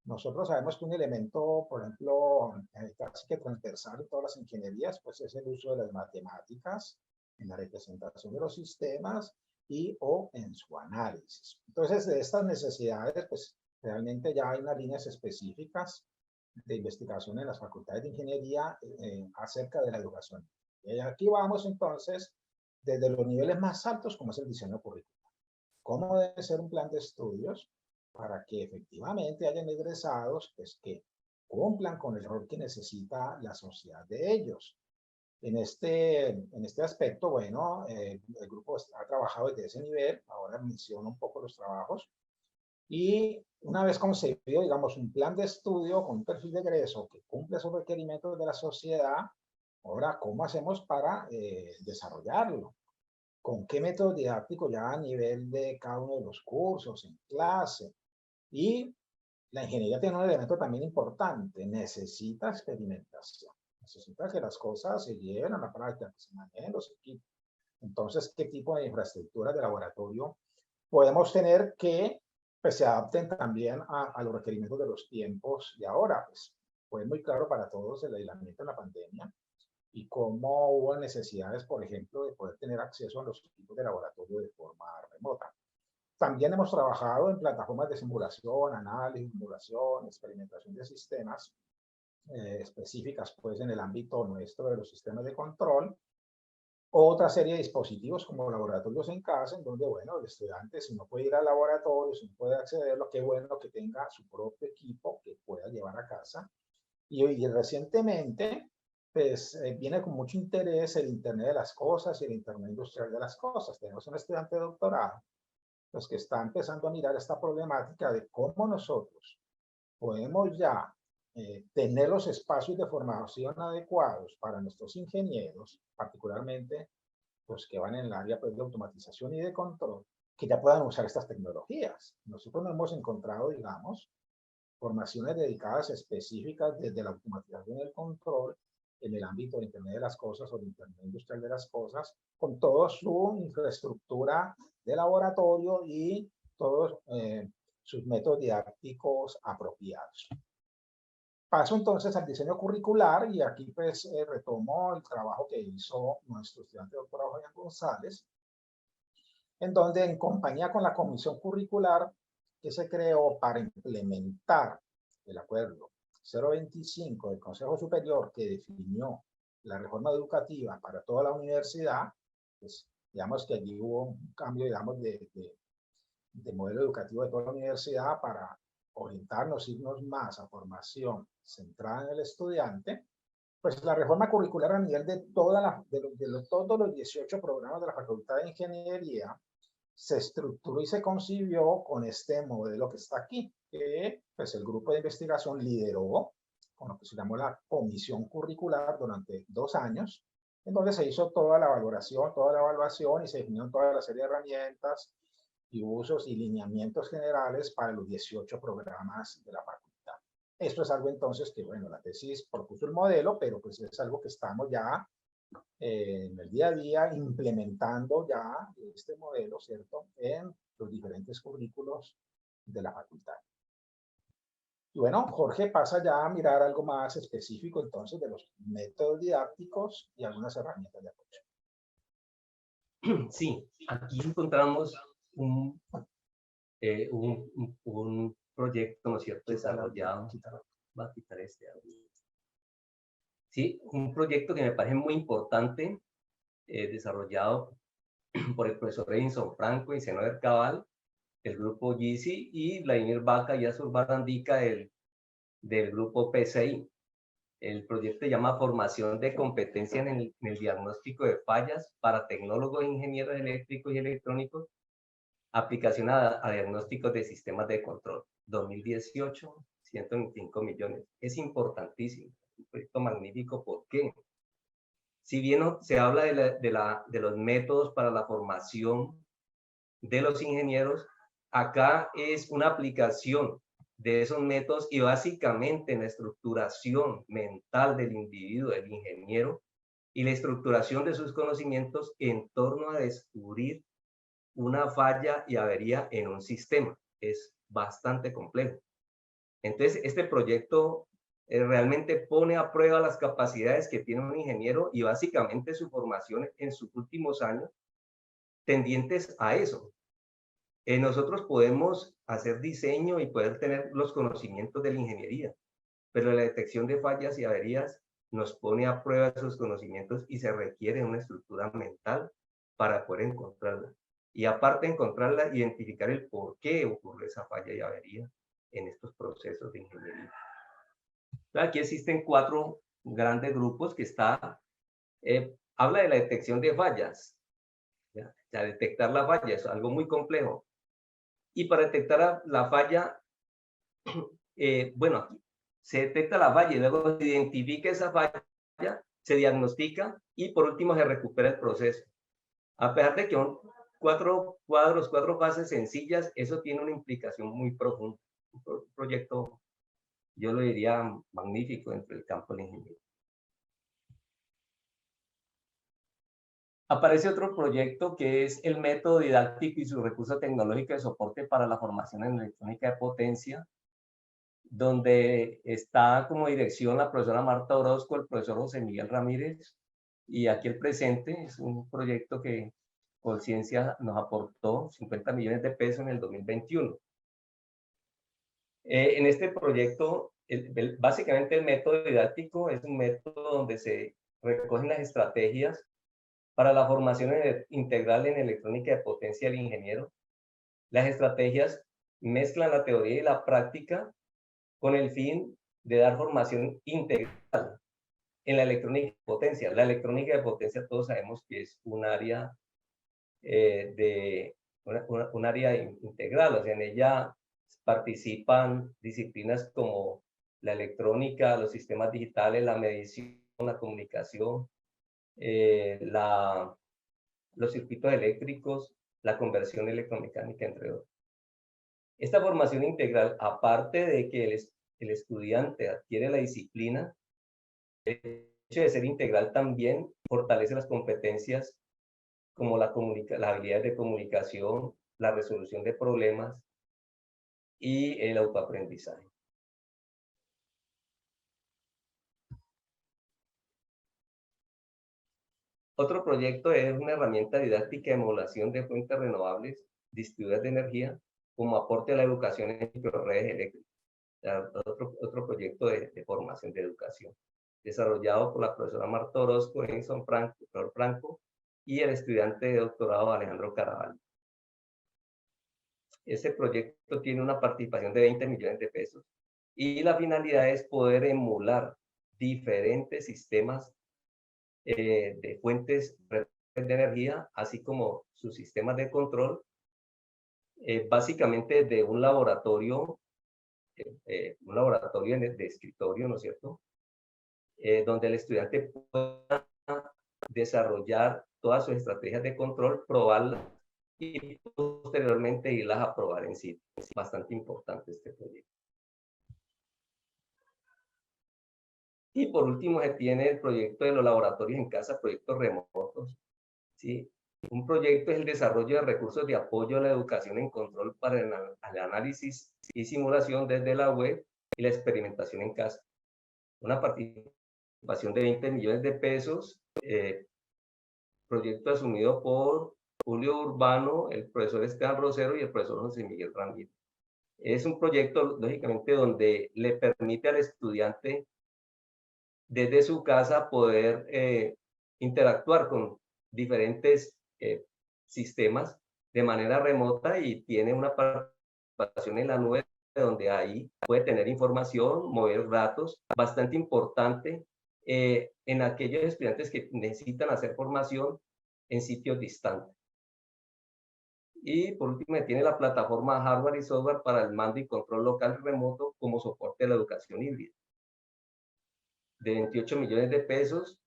Nosotros sabemos que un elemento, por ejemplo, casi que transversal en todas las ingenierías, pues es el uso de las matemáticas en la representación de los sistemas y o en su análisis. Entonces, de estas necesidades, pues realmente ya hay unas líneas específicas de investigación en las facultades de ingeniería acerca de la educación. Y aquí vamos entonces desde los niveles más altos, como es el diseño curricular. ¿Cómo debe ser un plan de estudios para que efectivamente hayan egresados pues, que cumplan con el rol que necesita la sociedad de ellos? En este aspecto, bueno, el grupo ha trabajado desde ese nivel, ahora menciona un poco los trabajos, y una vez concebido, digamos, un plan de estudio con un perfil de egreso que cumple esos requerimientos de la sociedad, ahora, ¿cómo hacemos para desarrollarlo? ¿Con qué método didáctico ya a nivel de cada uno de los cursos, en clase? Y la ingeniería tiene un elemento también importante, necesita experimentación, necesita que las cosas se lleven a la práctica, que se manejen los equipos. Entonces, ¿qué tipo de infraestructuras de laboratorio podemos tener que pues, se adapten también a los requerimientos de los tiempos de ahora? Pues fue muy claro para todos el aislamiento en la pandemia y cómo hubo necesidades, por ejemplo, de poder tener acceso a los equipos de laboratorio de forma remota. También hemos trabajado en plataformas de simulación, análisis, simulación, experimentación de sistemas específicas pues en el ámbito nuestro de los sistemas de control. Otra serie de dispositivos como laboratorios en casa, en donde, bueno, el estudiante si no puede ir al laboratorio, si no puede accederlo, qué bueno que tenga su propio equipo que pueda llevar a casa. Y recientemente, pues, viene con mucho interés el Internet de las Cosas y el Internet Industrial de las Cosas. Tenemos un estudiante de doctorado pues, que está empezando a mirar esta problemática de cómo nosotros podemos ya tener los espacios de formación adecuados para nuestros ingenieros, particularmente los que van en el área pues, de automatización y de control, que ya puedan usar estas tecnologías. Nosotros no hemos encontrado, digamos, formaciones dedicadas específicas desde la automatización y el control en el ámbito de Internet de las Cosas o de Internet Industrial de las Cosas, con toda su infraestructura de laboratorio y todos sus métodos didácticos apropiados. Paso entonces al diseño curricular y aquí pues retomo el trabajo que hizo nuestro estudiante doctorado Julián González, en donde en compañía con la comisión curricular que se creó para implementar el acuerdo 025 del Consejo Superior que definió la reforma educativa para toda la universidad, pues digamos que allí hubo un cambio, digamos, de modelo educativo de toda la universidad para orientarnos, irnos más a formación centrada en el estudiante. Pues la reforma curricular a nivel de, todos los 18 programas de la Facultad de Ingeniería se estructuró y se concibió con este modelo que está aquí, que pues, el grupo de investigación lideró con lo que se llamó la comisión curricular durante 2 años, en donde se hizo toda la evaluación y se definieron toda la serie de herramientas y usos y lineamientos generales para los 18 programas de la facultad. Esto es algo entonces que, bueno, la tesis propuso el modelo, pero pues es algo que estamos ya en el día a día implementando ya este modelo, ¿cierto?, en los diferentes currículos de la facultad. Y bueno, Jorge pasa ya a mirar algo más específico entonces de los métodos didácticos y algunas herramientas de apoyo. Sí, aquí encontramos un proyecto, ¿no es cierto?, desarrollado. Va a quitar este audio. Sí, un proyecto que me parece muy importante, desarrollado por el profesor Edinson Franco y Zenober Cabal, del grupo GISI, y Vladimir Vaca y Azur Barandica del grupo PCI. El proyecto se llama Formación de Competencia en el Diagnóstico de Fallas para Tecnólogos, Ingenieros Eléctricos y Electrónicos, aplicación a diagnósticos de sistemas de control. 2018, 125 millones. Es importantísimo, un proyecto magnífico. ¿Por qué? Si bien se habla de los métodos para la formación de los ingenieros, acá es una aplicación de esos métodos y básicamente en la estructuración mental del individuo, del ingeniero, y la estructuración de sus conocimientos en torno a descubrir una falla y avería en un sistema. Es bastante complejo. Entonces, este proyecto realmente pone a prueba las capacidades que tiene un ingeniero y básicamente su formación en sus últimos años tendientes a eso. Nosotros podemos hacer diseño y poder tener los conocimientos de la ingeniería, pero la detección de fallas y averías nos pone a prueba esos conocimientos y se requiere una estructura mental para poder encontrarla. Y aparte de encontrarla, identificar el por qué ocurre esa falla y avería en estos procesos de ingeniería. Aquí existen 4 grandes grupos que habla de la detección de fallas. ¿Ya? O sea, detectar la falla es algo muy complejo. Y para detectar la falla, bueno, aquí se detecta la falla y luego se identifica esa falla, se diagnostica y por último se recupera el proceso. A pesar de que son 4 cuadros, 4 fases sencillas, eso tiene una implicación muy profunda. Un proyecto, yo lo diría, magnífico dentro del campo de la ingeniería. Aparece otro proyecto que es el método didáctico y su recurso tecnológico de soporte para la formación en electrónica de potencia, donde está como dirección la profesora Marta Orozco, el profesor José Miguel Ramírez, y aquí el presente es un proyecto que Colciencia nos aportó 50 millones de pesos en el 2021. En este proyecto, básicamente el método didáctico es un método donde se recogen las estrategias para la formación integral en electrónica de potencia del ingeniero. Las estrategias mezclan la teoría y la práctica con el fin de dar formación integral en la electrónica de potencia. La electrónica de potencia todos sabemos que es un área un área integral, o sea, en ella participan disciplinas como la electrónica, los sistemas digitales, la medición, la comunicación, los circuitos eléctricos, la conversión electromecánica, entre otros. Esta formación integral, aparte de que el estudiante adquiere la disciplina, el hecho de ser integral también fortalece las competencias como las habilidades de comunicación, la resolución de problemas y el autoaprendizaje. Otro proyecto es una herramienta didáctica de emulación de fuentes renovables distribuidas de energía como aporte a la educación en microredes eléctricas. Otro proyecto de formación de educación, desarrollado por la profesora Marta Orozco, Edison Franco y el estudiante de doctorado Alejandro Caraballo. Este proyecto tiene una participación de 20 millones de pesos y la finalidad es poder emular diferentes sistemas de fuentes de energía, así como sus sistemas de control, básicamente de un laboratorio de escritorio, ¿no es cierto? Donde el estudiante pueda desarrollar todas sus estrategias de control, probarlas y posteriormente irlas a probar en sitio. Es bastante importante este proyecto. Y por último se tiene el proyecto de los laboratorios en casa, proyectos remotos. ¿Sí? Un proyecto es el desarrollo de recursos de apoyo a la educación en control para el análisis y simulación desde la web y la experimentación en casa. Una participación de 20 millones de pesos, proyecto asumido por Julio Urbano, el profesor Esteban Rosero y el profesor José Miguel Ramírez. Es un proyecto, lógicamente, donde le permite al estudiante desde su casa poder interactuar con diferentes sistemas de manera remota y tiene una participación en la nube donde ahí puede tener información, mover datos, bastante importante en aquellos estudiantes que necesitan hacer formación en sitios distantes. Y por último tiene la plataforma hardware y software para el mando y control local remoto como soporte de la educación híbrida, de 28 millones de pesos,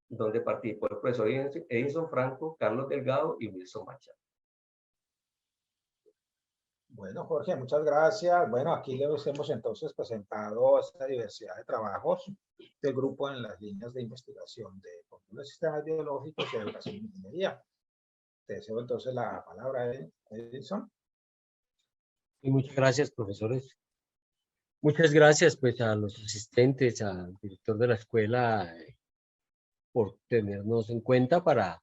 donde participó el profesor Edison Franco, Carlos Delgado y Wilson Machado. Bueno, Jorge, muchas gracias. Bueno, aquí les hemos entonces presentado esta diversidad de trabajos del grupo en las líneas de investigación de control de sistemas biológicos y educación en ingeniería. Te deseo entonces la palabra, Edison. Y muchas gracias, profesores. Muchas gracias pues a los asistentes, al director de la escuela por tenernos en cuenta para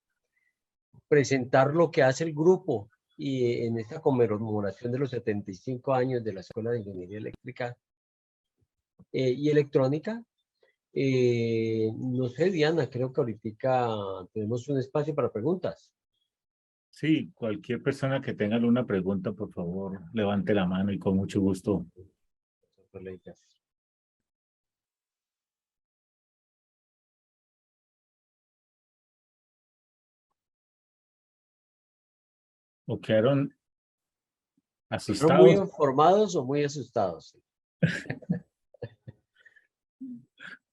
presentar lo que hace el grupo y en esta conmemoración de los 75 años de la Escuela de Ingeniería Eléctrica y Electrónica. No sé, Diana, creo que ahorita tenemos un espacio para preguntas. Sí, cualquier persona que tenga alguna pregunta, por favor, levante la mano y con mucho gusto. ¿O quedaron asustados? ¿Son muy informados o muy asustados?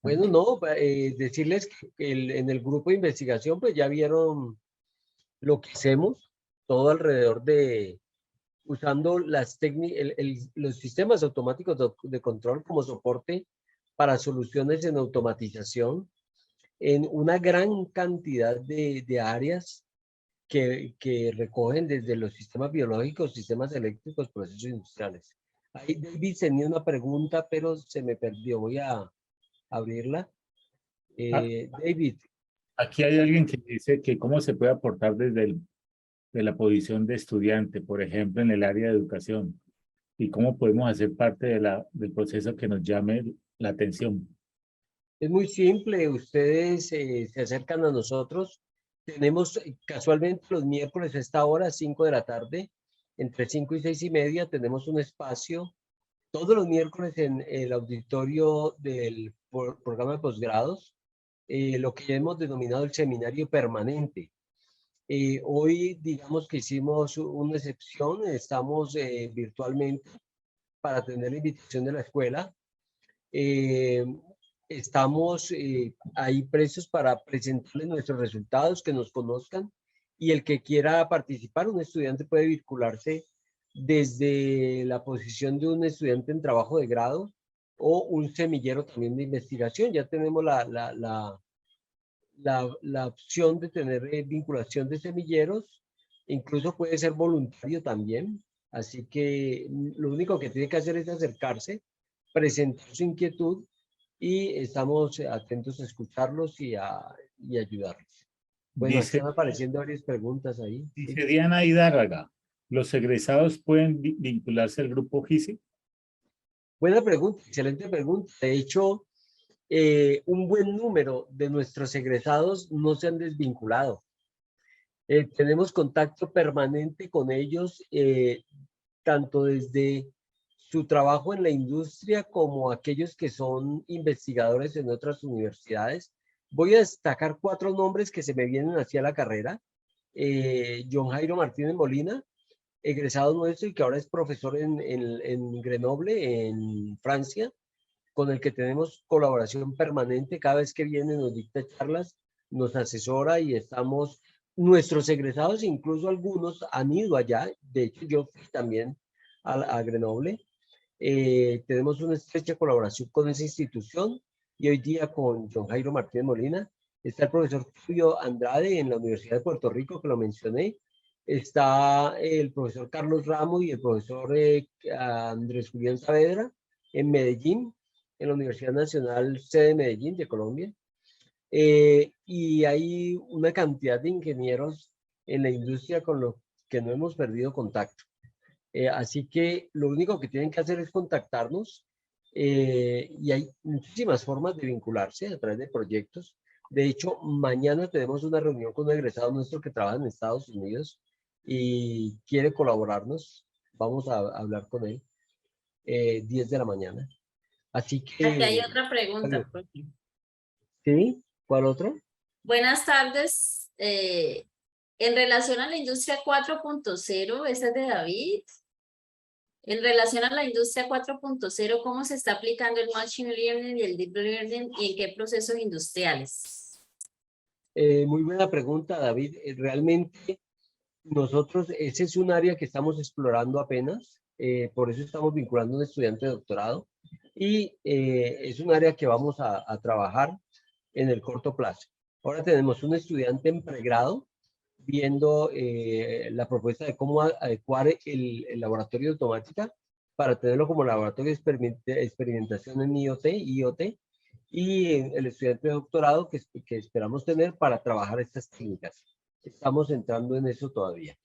Bueno, no, decirles que en el grupo de investigación pues ya vieron lo que hacemos, todo alrededor de usando las los sistemas automáticos de control como soporte para soluciones en automatización en una gran cantidad de áreas que recogen desde los sistemas biológicos, sistemas eléctricos, procesos industriales. Ahí David tenía una pregunta, pero se me perdió. Voy a abrirla. David. Aquí hay alguien que dice que cómo se puede aportar desde de la posición de estudiante, por ejemplo, en el área de educación, y cómo podemos hacer parte del proceso que nos llame la atención. Es muy simple, ustedes se acercan a nosotros. Tenemos casualmente los miércoles a esta hora, 5 de la tarde, entre 5 y 6 y media, tenemos un espacio todos los miércoles en el auditorio del programa de posgrados, lo que hemos denominado el seminario permanente. Hoy, digamos que hicimos una excepción, estamos virtualmente para tener la invitación de la escuela. Estamos ahí prestos para presentarles nuestros resultados, que nos conozcan, y el que quiera participar, un estudiante puede vincularse desde la posición de un estudiante en trabajo de grado o un semillero también de investigación. Ya tenemos la opción de tener vinculación de semilleros, incluso puede ser voluntario también. Así que lo único que tiene que hacer es acercarse, presentar su inquietud y estamos atentos a escucharlos y ayudarlos. Bueno, están apareciendo varias preguntas ahí. Dice Diana Hidárraga, ¿los egresados pueden vincularse al grupo GISI? Buena pregunta, excelente pregunta. De hecho, un buen número de nuestros egresados no se han desvinculado. Tenemos contacto permanente con ellos, tanto desde su trabajo en la industria como aquellos que son investigadores en otras universidades. Voy a destacar 4 nombres que se me vienen hacia la carrera. John Jairo Martínez Molina, egresado nuestro y que ahora es profesor en Grenoble, en Francia, con el que tenemos colaboración permanente. Cada vez que viene nos dicta charlas, nos asesora y estamos, nuestros egresados, incluso algunos han ido allá. De hecho, yo fui también a Grenoble. Tenemos una estrecha colaboración con esa institución y hoy día con John Jairo Martínez Molina. Está el profesor Julio Andrade en la Universidad de Puerto Rico, que lo mencioné. Está el profesor Carlos Ramos y el profesor Andrés Julián Saavedra en Medellín, en la Universidad Nacional sede de Medellín, de Colombia. Y hay una cantidad de ingenieros en la industria con los que no hemos perdido contacto. Así que lo único que tienen que hacer es contactarnos y hay muchísimas formas de vincularse a través de proyectos. De hecho, mañana tenemos una reunión con un egresado nuestro que trabaja en Estados Unidos y quiere colaborarnos. Vamos a hablar con él 10 de la mañana. Así que... Aquí hay otra pregunta. ¿Sí? ¿Cuál otra? Buenas tardes. En relación a la industria 4.0, esta es de David. En relación a la industria 4.0, ¿cómo se está aplicando el Machine Learning y el Deep Learning y en qué procesos industriales? Muy buena pregunta, David. Realmente nosotros, ese es un área que estamos explorando apenas, por eso estamos vinculando a un estudiante de doctorado y es un área que vamos a trabajar en el corto plazo. Ahora tenemos un estudiante en pregrado viendo la propuesta de cómo adecuar el laboratorio de automática para tenerlo como laboratorio de experimentación en IoT, y el estudiante de doctorado que esperamos tener para trabajar estas técnicas. Estamos entrando en eso todavía.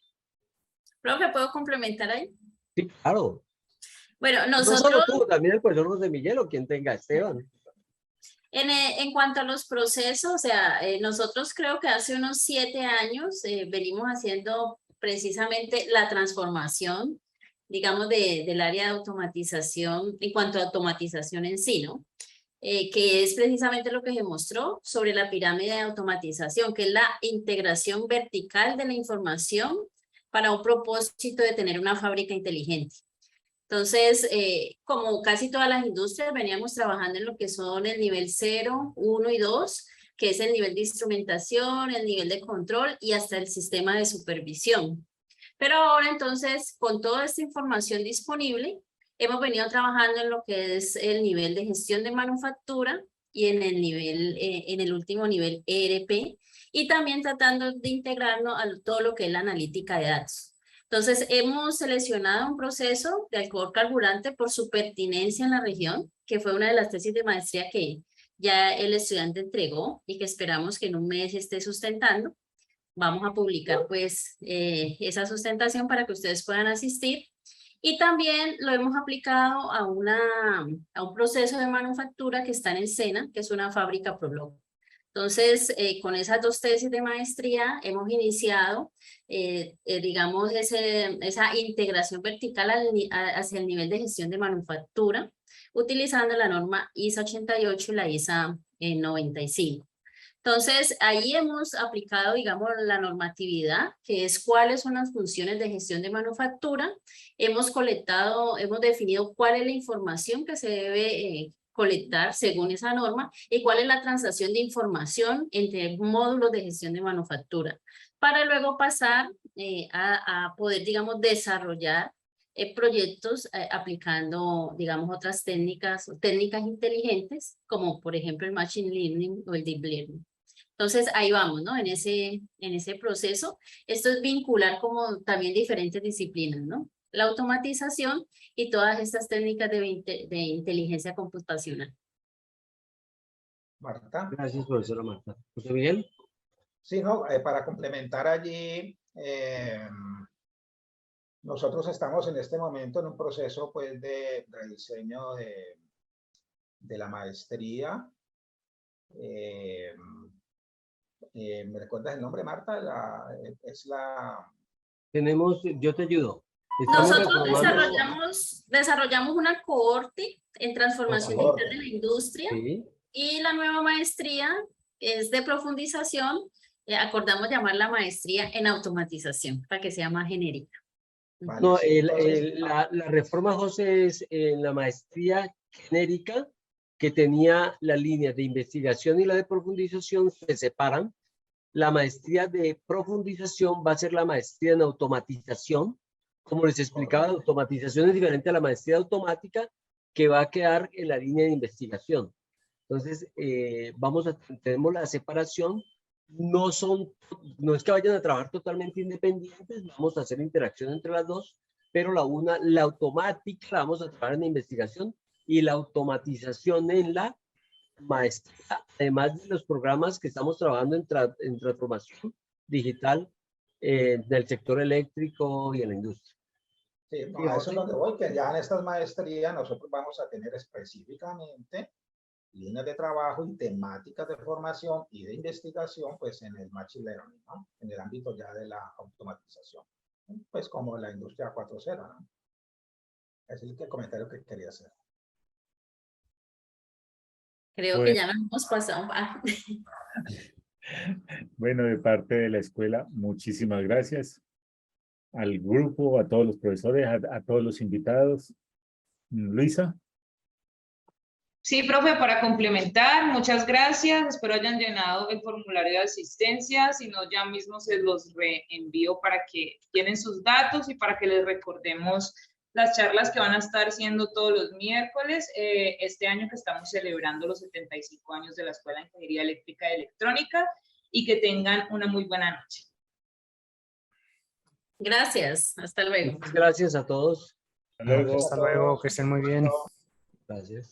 Profe, ¿puedo complementar ahí? Sí, claro. Bueno, nosotros... No solo tú, también el profesor José Miguel o quien tenga, Esteban. En cuanto a los procesos, o sea, nosotros creo que hace unos 7 años venimos haciendo precisamente la transformación, digamos, del área de automatización, en cuanto a automatización en sí, ¿no? Que es precisamente lo que se mostró sobre la pirámide de automatización, que es la integración vertical de la información para un propósito de tener una fábrica inteligente. Entonces, como casi todas las industrias, veníamos trabajando en lo que son el nivel 0, 1 y 2, que es el nivel de instrumentación, el nivel de control y hasta el sistema de supervisión. Pero ahora entonces, con toda esta información disponible, hemos venido trabajando en lo que es el nivel de gestión de manufactura y en el nivel, en el último nivel ERP, y también tratando de integrarnos a todo lo que es la analítica de datos. Entonces, hemos seleccionado un proceso de alcohol carburante por su pertinencia en la región, que fue una de las tesis de maestría que ya el estudiante entregó y que esperamos que en un mes esté sustentando. Vamos a publicar pues esa sustentación para que ustedes puedan asistir. Y también lo hemos aplicado a un proceso de manufactura que está en el SENA, que es una fábrica Prolog. Entonces, con esas dos tesis de maestría hemos iniciado, digamos, esa integración vertical hacia el nivel de gestión de manufactura, utilizando la norma ISA 88 y la ISA 95. Entonces, ahí hemos aplicado, digamos, la normatividad, que es cuáles son las funciones de gestión de manufactura. Hemos definido cuál es la información que se debe colectar según esa norma y cuál es la transacción de información entre módulos de gestión de manufactura, para luego pasar a poder, digamos, desarrollar proyectos aplicando, digamos, otras técnicas inteligentes, como por ejemplo el Machine Learning o el Deep Learning. Entonces ahí vamos, ¿no? En ese proceso. Esto es vincular como también diferentes disciplinas, ¿no? La automatización y todas estas técnicas de inteligencia computacional. Marta. Gracias, profesora Marta. ¿José Miguel? Sí, no, para complementar allí, nosotros estamos en este momento en un proceso pues de rediseño de la maestría. ¿Me recuerdas el nombre, Marta? Tenemos, yo te ayudo. Estamos Nosotros desarrollamos una cohorte en transformación digital de la industria, sí. Y la nueva maestría es de profundización, acordamos llamarla maestría en automatización, para que sea más genérica. Vale, no, sí, entonces, la reforma, José, es en la maestría genérica, que tenía la línea de investigación y la de profundización, se separan. La maestría de profundización va a ser la maestría en automatización. Como les explicaba, la automatización es diferente a la maestría automática, que va a quedar en la línea de investigación. Entonces, tenemos la separación. No es que vayan a trabajar totalmente independientes, vamos a hacer interacción entre las dos, pero la automática la vamos a trabajar en la investigación y la automatización en la maestría, además de los programas que estamos trabajando en transformación digital del sector eléctrico y en la industria. Sí, no, a eso es donde voy, que ya en estas maestrías nosotros vamos a tener específicamente líneas de trabajo y temáticas de formación y de investigación, pues en el Machine Learning, ¿no? En el ámbito ya de la automatización, pues como la industria 4.0, ¿no? Ese es el comentario que quería hacer. Creo que ya nos hemos pasado. Bueno, de parte de la escuela, muchísimas gracias al grupo, a todos los profesores, a todos los invitados. Luisa. Sí, profe, para complementar, muchas gracias. Espero hayan llenado el formulario de asistencia, si no ya mismo se los reenvío para que tienen sus datos y para que les recordemos las charlas que van a estar siendo todos los miércoles, este año que estamos celebrando los 75 años de la Escuela de Ingeniería Eléctrica y Electrónica, y que tengan una muy buena noche. Gracias, hasta luego. Muchas gracias a todos. Hasta luego, que estén muy bien. Gracias.